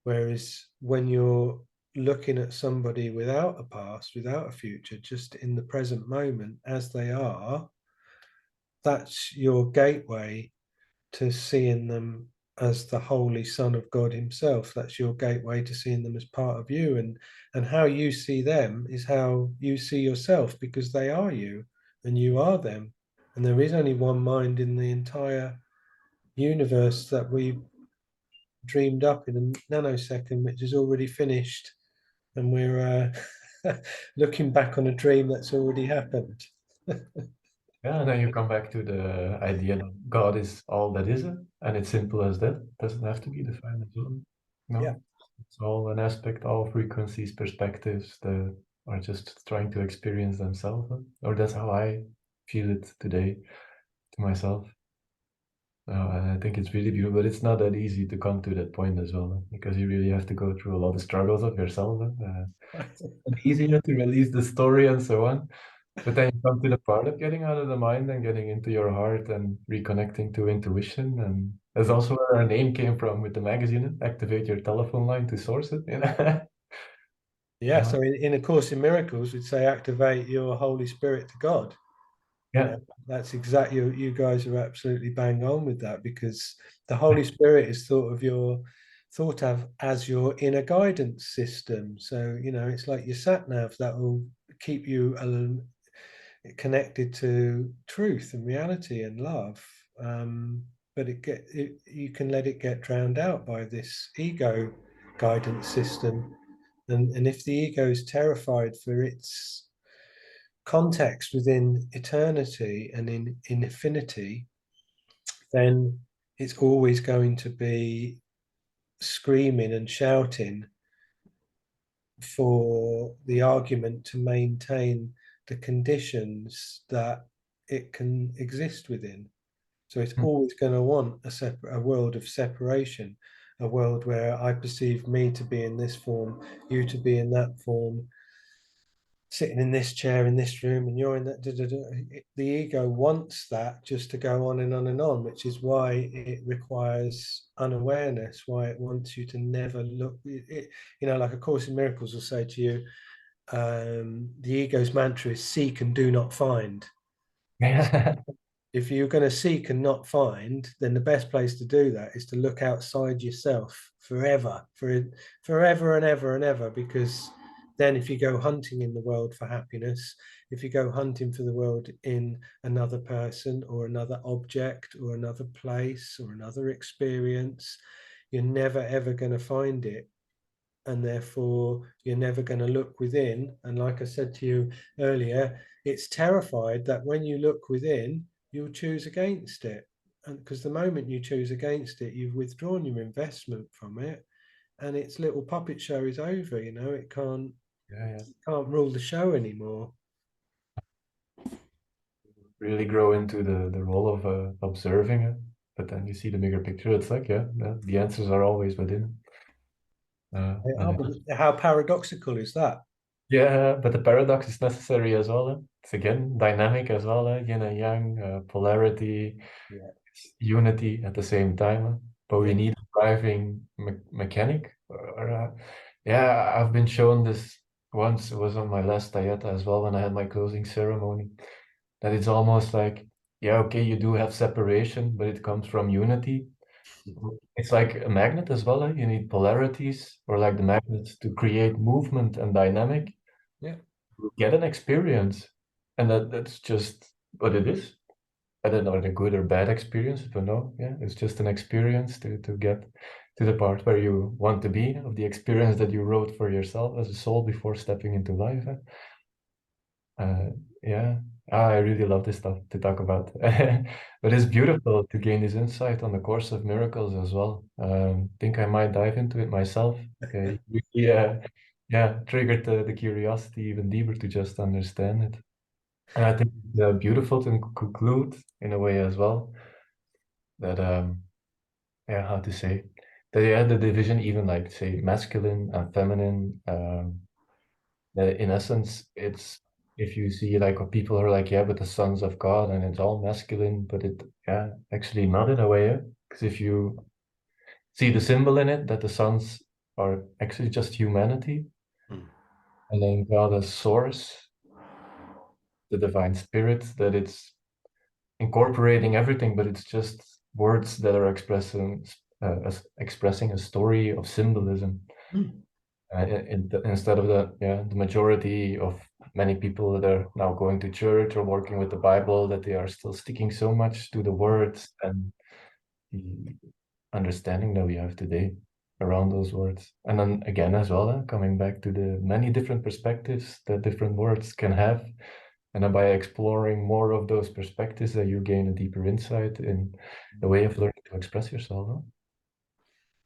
Whereas when you're looking at somebody without a past, without a future, just in the present moment as they are, that's your gateway to seeing them as the Holy Son of God Himself. That's your gateway to seeing them as part of you. And how you see them is how you see yourself, because they are you and you are them. And there is only one mind in the entire universe that we dreamed up in a nanosecond, which is already finished, and we're looking back on a dream that's already happened. Yeah, and then you come back to the idea that God is all that is, and it's simple as that. It doesn't have to be defined as well. Yeah. No, it's all an aspect, all frequencies, perspectives that are just trying to experience themselves, or that's how I feel it today to myself. And I think it's really beautiful, but it's not that easy to come to that point as well, because you really have to go through a lot of struggles of yourself. Easier to release the story and so on, But then you come to the part of getting out of the mind and getting into your heart and reconnecting to intuition. And that's also where our name came from with the magazine. Activate your telephone line to source it. You know? Yeah, Uh, so in A Course in Miracles, we'd say activate your Holy Spirit to God. You yeah. know, that's exactly, you guys are absolutely bang on with that, because the Holy Spirit is thought of as your inner guidance system. So, you know, it's like your sat nav that will keep you connected to truth and reality and love. But you can let it get drowned out by this ego guidance system. And if the ego is terrified for its context within eternity and in infinity, then it's always going to be screaming and shouting for the argument to maintain the conditions that it can exist within. So it's always going to want a world of separation, a world where I perceive me to be in this form, you to be in that form, sitting in this chair in this room, and you're in that. The ego wants that just to go on and on and on, which is why it requires unawareness, why it wants you to never look. You know, like A Course in Miracles will say to you, the ego's mantra is seek and do not find. Yeah. If you're going to seek and not find, then the best place to do that is to look outside yourself forever and ever and ever. Because then, if you go hunting in the world for happiness, if you go hunting for the world in another person or another object or another place or another experience, you're never ever going to find it, and therefore you're never going to look within. And like I said to you earlier, it's terrified that when you look within, you'll choose against it. And because the moment you choose against it, you've withdrawn your investment from it, and its little puppet show is over. You know, Yeah, yeah. can't rule the show anymore. Really grow into the role of observing it. But then you see the bigger picture. It's like, yeah, yeah, the answers are always within. And How paradoxical is that? yeah, but the paradox is necessary as well. It's again dynamic as well, yin and yang, polarity, Yeah, unity at the same time. But we yeah. need a driving mechanic. Yeah, I've been shown this once. It was on my last dieta as well when I had my closing ceremony. That it's almost like, yeah, okay, you do have separation, but it comes from unity. It's like a magnet as well. You need polarities, or like the magnets to create movement and dynamic. Yeah. You get an experience, and that's just what it is. I don't know, a good or bad experience, I don't know. Yeah, it's just an experience to get to the part where you want to be, of the experience that you wrote for yourself as a soul before stepping into life. Uh, yeah, I really love this stuff to talk about. But it's beautiful to gain this insight on the Course of Miracles as well. Think I might dive into it myself. Okay, yeah, yeah, triggered the curiosity even deeper to just understand it. And I think it's beautiful to conclude in a way as well that yeah, how to say that, yeah, the division, even like say masculine and feminine, that in essence it's, if you see like what people are like, yeah, but the sons of God and it's all masculine, but it, yeah, actually not in a way, because if you see the symbol in it, that the sons are actually just humanity, Mm. and then God as source, the divine spirit, that it's incorporating everything, but it's just words that are expressing a story of symbolism. Mm. Instead of the, yeah, the majority of many people that are now going to church or working with the Bible, that they are still sticking so much to the words and the understanding that we have today around those words. And then again as well, coming back to the many different perspectives that different words can have. And then by exploring more of those perspectives, that you gain a deeper insight in the way of learning to express yourself. Huh?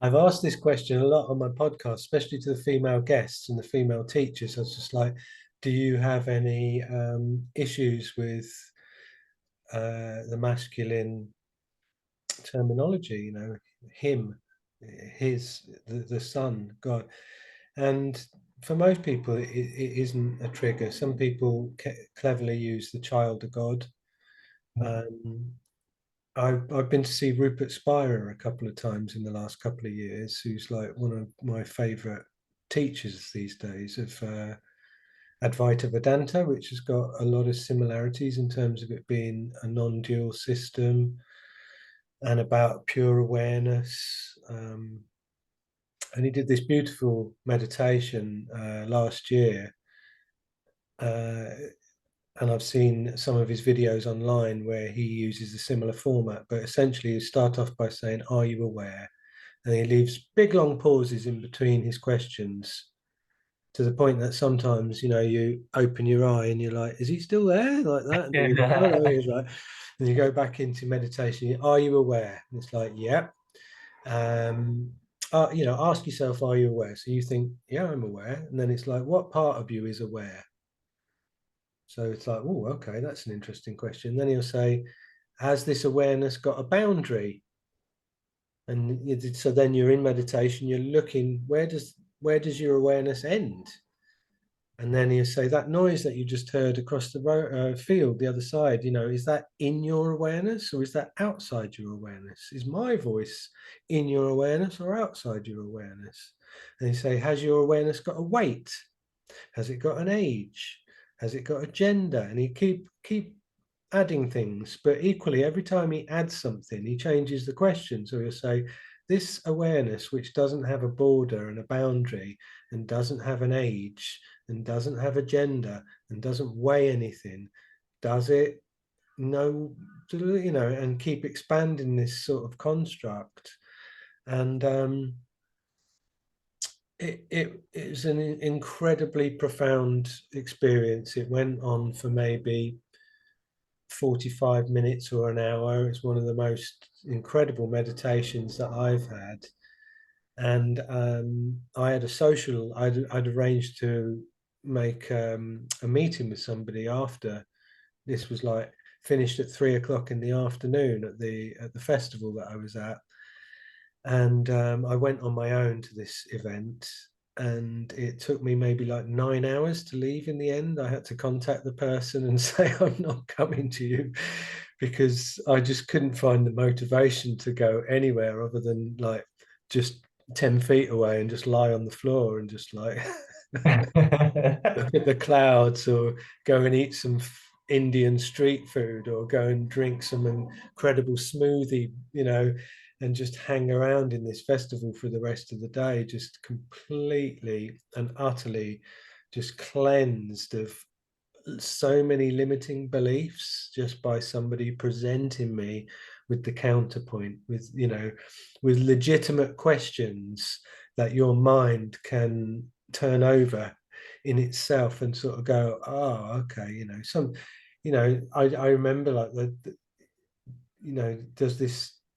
I've asked this question a lot on my podcast, especially to the female guests and the female teachers. I was just like, do you have any issues with the masculine terminology? You know, him, his, the son, God. And for most people, it isn't a trigger. Some people cleverly use the child of God. Um, I've been to see Rupert Spira a couple of times in the last couple of years, who's like one of my favorite teachers these days of Advaita Vedanta, which has got a lot of similarities in terms of it being a non-dual system and about pure awareness. And he did this beautiful meditation last year. Uh, and I've seen some of his videos online where he uses a similar format, but essentially you start off by saying, "Are you aware?" And he leaves big long pauses in between his questions to the point that sometimes, you open your eye and you're like, "Is he still there?" Like that. And then you go, "Oh, no, he's right." And you go back into meditation. "Are you aware?" And it's like, "Yeah." Ask yourself, "Are you aware?" So you think, "Yeah, I'm aware." And then it's like, "What part of you is aware?" So it's like, "Oh, okay, that's an interesting question." Then he'll say, "Has this awareness got a boundary?" And so then you're in meditation, you're looking, where does your awareness end? And then he'll say, "That noise that you just heard across the field, the other side, is that in your awareness or is that outside your awareness? Is my voice in your awareness or outside your awareness?" And he say, "Has your awareness got a weight? Has it got an age? Has it got a gender?" And he keep adding things, but equally, every time he adds something, he changes the question. So he'll say, "This awareness, which doesn't have a border and a boundary, and doesn't have an age, and doesn't have a gender, and doesn't weigh anything, does it know, and keep expanding this sort of construct?" And it was an incredibly profound experience. It went on for maybe 45 minutes or an hour. It's one of the most incredible meditations that I've had. And I had a social, I'd arranged to make a meeting with somebody after. This was like finished at 3 o'clock in the afternoon at the festival that I was at. And I went on my own to this event, and it took me maybe like 9 hours to leave in the end. I had to contact the person and say, "I'm not coming to you," because I just couldn't find the motivation to go anywhere other than like just 10 feet away and just lie on the floor and just like look at the clouds, or go and eat some Indian street food, or go and drink some incredible smoothie, and just hang around in this festival for the rest of the day, just completely and utterly just cleansed of so many limiting beliefs, just by somebody presenting me with the counterpoint, with legitimate questions that your mind can turn over in itself and sort of go, "Oh, okay," I remember like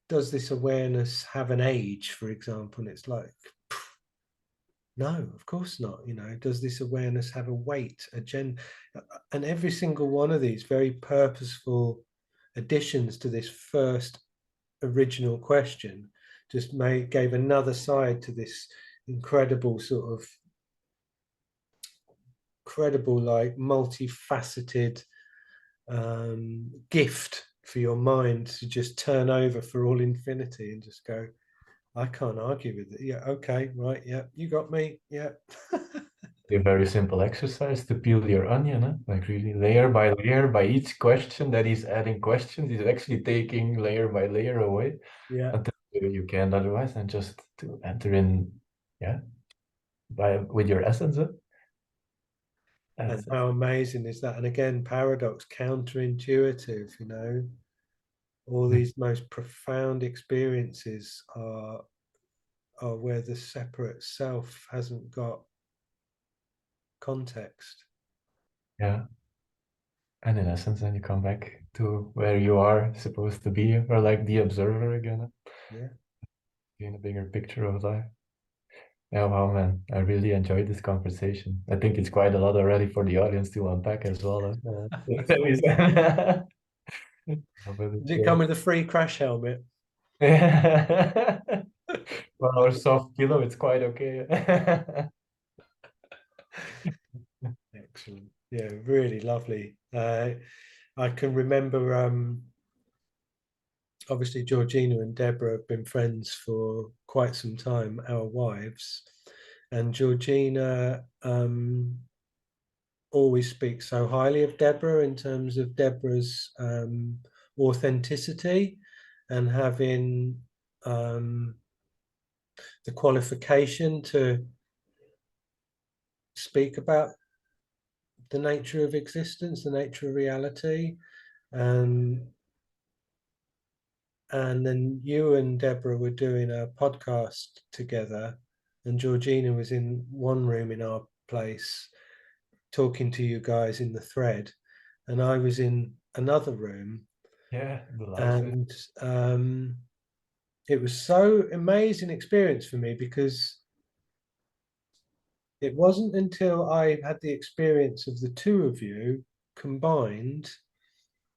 does this awareness have an age, for example? And it's like, no, of course not. Does this awareness have a weight, a gen? And every single one of these very purposeful additions to this first original question just gave another side to this incredible sort of incredible, like multifaceted gift for your mind to just turn over for all infinity and just go, "I can't argue with it. Yeah, okay, right, yeah, you got me. Yeah." A very simple exercise to peel your onion, huh? Like really layer by layer, by each question that he's adding questions, he's actually taking layer by layer away Yeah. until you can't otherwise, and just to enter in, yeah, with your essence. Huh? And That's how amazing is that? And again, paradox, counterintuitive, all these most profound experiences are where the separate self hasn't got context. yeah. And in essence, then you come back to where you are supposed to be, or like the observer again, huh? Yeah. In a bigger picture of life. Yeah, wow, man. I really enjoyed this conversation. I think it's quite a lot already for the audience to unpack as well. Huh? But Does it come with a free crash helmet? for our soft pillow, it's quite okay. Excellent. Yeah, really lovely. I can remember, obviously, Georgina and Deborah have been friends for quite some time, our wives. And Georgina always speaks so highly of Deborah in terms of Deborah's authenticity and having um, the qualification to speak about the nature of existence, the nature of reality. Um, and then you and Deborah were doing a podcast together, and Georgina was in one room in our place talking to you guys in the thread, and I was in another room, Yeah, the live session. and it was so amazing experience for me because it wasn't until I had the experience of the two of you combined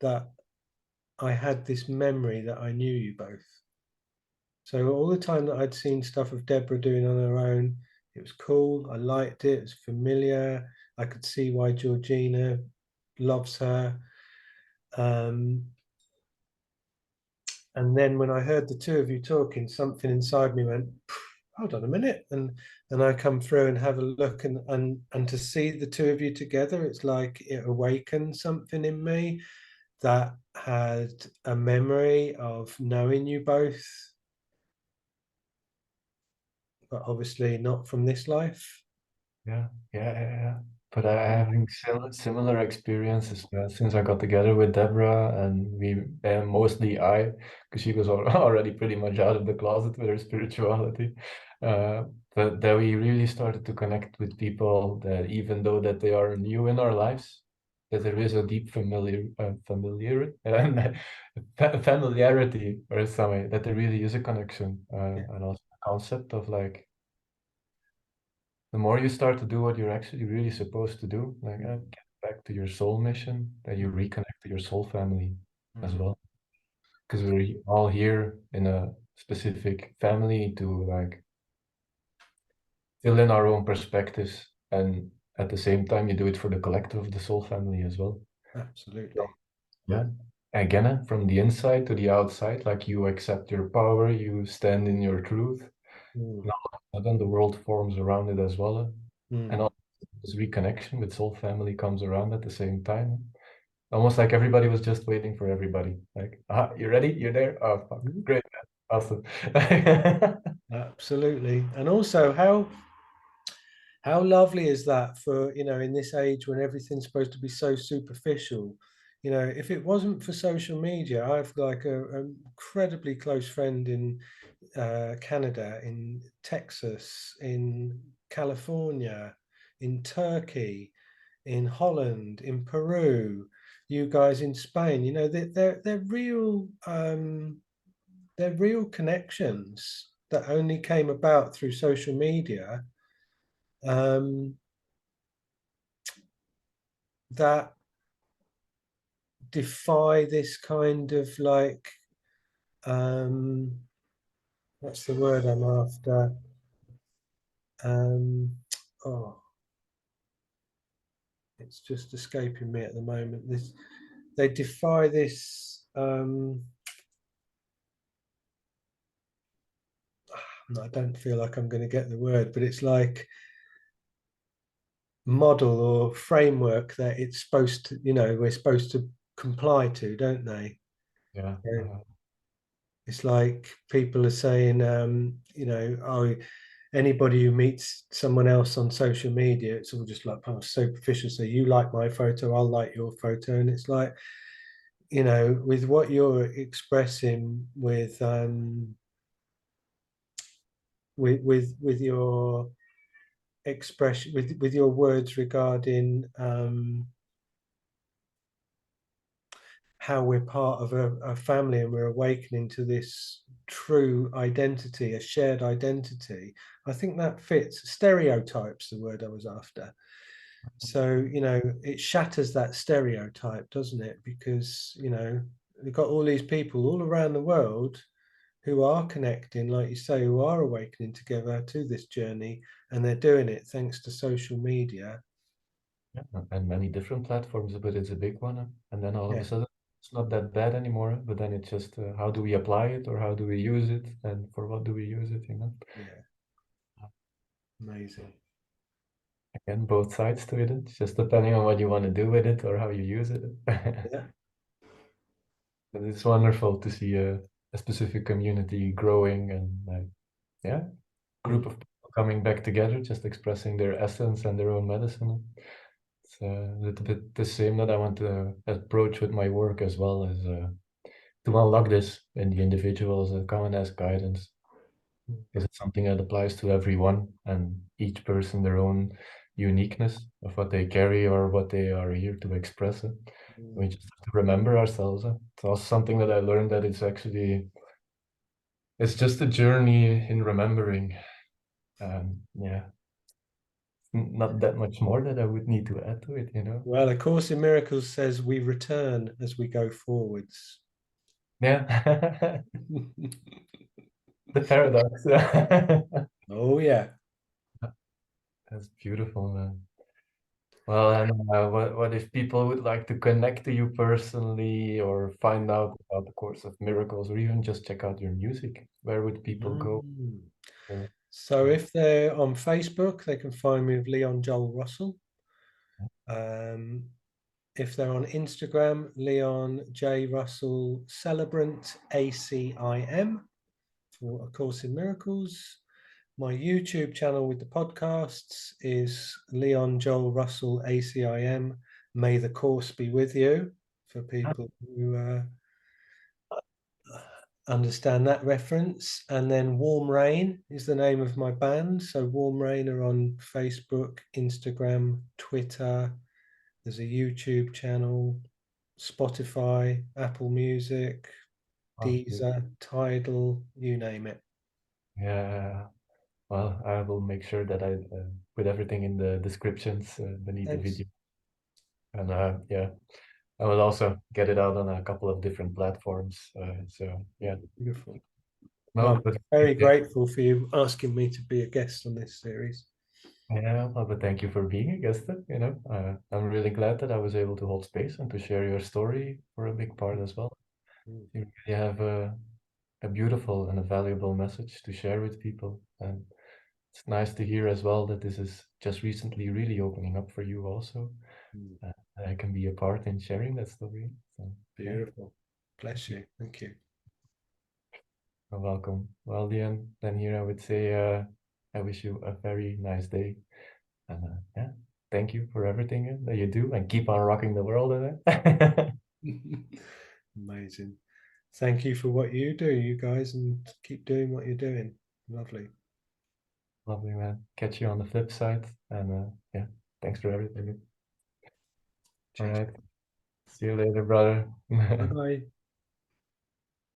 that I had this memory that I knew you both. So all the time that I'd seen stuff of Deborah doing on her own, it was cool. I liked it. It was familiar. I could see why Georgina loves her. Um, and then when I heard the two of you talking, something inside me went, hold on a minute. And I come through and have a look and to see the two of you together, it's like it awakened something in me that had a memory of knowing you both, but obviously not from this life. Yeah. But I having similar experiences since I got together with Deborah, and we mostly I, because she was already pretty much out of the closet with her spirituality. Uh, but that we really started to connect with people that even though that they are new in our lives, that there is a deep familiarity or something, that there really is a connection, Yeah. and also the concept of like the more you start to do what you're actually really supposed to do, like get back to your soul mission, then you reconnect to your soul family as Mm. well. Because we're all here in a specific family to like fill in our own perspectives, and at the same time, you do it for the collective of the soul family as well. So, Absolutely. yeah. Again, from the inside to the outside, like you accept your power, you stand in your truth, Mm. and then the world forms around it as well. And Mm. all this reconnection with soul family comes around at the same time. Almost like everybody was just waiting for everybody. Like, you ready? You're there? Oh, fuck. Mm. Great, man. Awesome. Absolutely. And also how lovely is that for, in this age when everything's supposed to be so superficial. If it wasn't for social media, I've like a incredibly close friend in Canada, in Texas, in California, in Turkey, in Holland, in Peru, you guys in Spain. They're real connections that only came about through social media, um, that defy this kind of like, um, what's the word I'm after? Um, oh, it's just escaping me at the moment. They defy this. I don't feel like I'm going to get the word, but it's like model or framework that it's supposed to, we're supposed to comply to, don't they? Yeah. So it's like people are saying, oh, anybody who meets someone else on social media, it's all just like, oh, superficial. So you like my photo, I'll like your photo. And it's like, with what you're expressing with your expression, with your words regarding how we're part of a family and we're awakening to this true identity, a shared identity. I think that fits. Stereotypes, the word I was after. So, it shatters that stereotype, doesn't it? Because, we've got all these people all around the world who are connecting, like you say, who are awakening together to this journey, and they're doing it thanks to social media. Yeah, and many different platforms, but it's a big one. And then all of a Yeah, sudden, it's not that bad anymore. But then it's just how do we apply it, or how do we use it, and for what do we use it? yeah, amazing. Again, both sides to it. It's just depending on what you want to do with it or how you use it. Yeah, But it's wonderful to see a specific community growing and yeah, mm, group of people coming back together, just expressing their essence and their own medicine. It's a little bit the same that I want to approach with my work as well as to unlock this in the individuals that come and ask guidance. Because it's something that applies to everyone and each person their own uniqueness of what they carry or what they are here to express it. We mm. just have to remember ourselves. It's also something that I learned that it's just a journey in remembering. Yeah, not that much more that I would need to add to it. Well, A Course in Miracles says we return as we go forwards. Yeah, the paradox. Oh, yeah. That's beautiful, man. Well, and what if people would like to connect to you personally or find out about the Course of Miracles or even just check out your music? Where would people go? Mm. Or, So if they're on Facebook, they can find me with Leon Joel Russell. Um, if they're on Instagram, Leon J. Russell Celebrant ACIM for A Course in Miracles. My YouTube channel with the podcasts is Leon Joel Russell ACIM. May the course be with you for people who understand that reference. And then Warm Rain is the name of my band. So Warm Rain are on Facebook, Instagram, Twitter. There's a YouTube channel, Spotify, Apple Music, Deezer, Tidal, you name it. yeah. Well, I will make sure that I put everything in the descriptions beneath the Thanks. video. And yeah, I will also get it out on a couple of different platforms. So yeah, Beautiful. Well, no, but very grateful for you asking me to be a guest on this series. yeah, well, but thank you for being a guest. I'm really glad that I was able to hold space and to share your story for a big part as well. Mm, You really have a beautiful and a valuable message to share with people. And it's nice to hear as well that this is just recently really opening up for you also. mm. I can be a part in sharing that story. So yeah, Beautiful. Bless you. Thank you. you're welcome. Well, then here I would say I wish you a very nice day. And yeah, thank you for everything that you do and keep on rocking the world in it. Amazing. Thank you for what you do, you guys, and keep doing what you're doing. Lovely. Lovely, man. Catch you on the flip side. And yeah, thanks for everything. All Cheers. right. See you later, brother. Bye bye.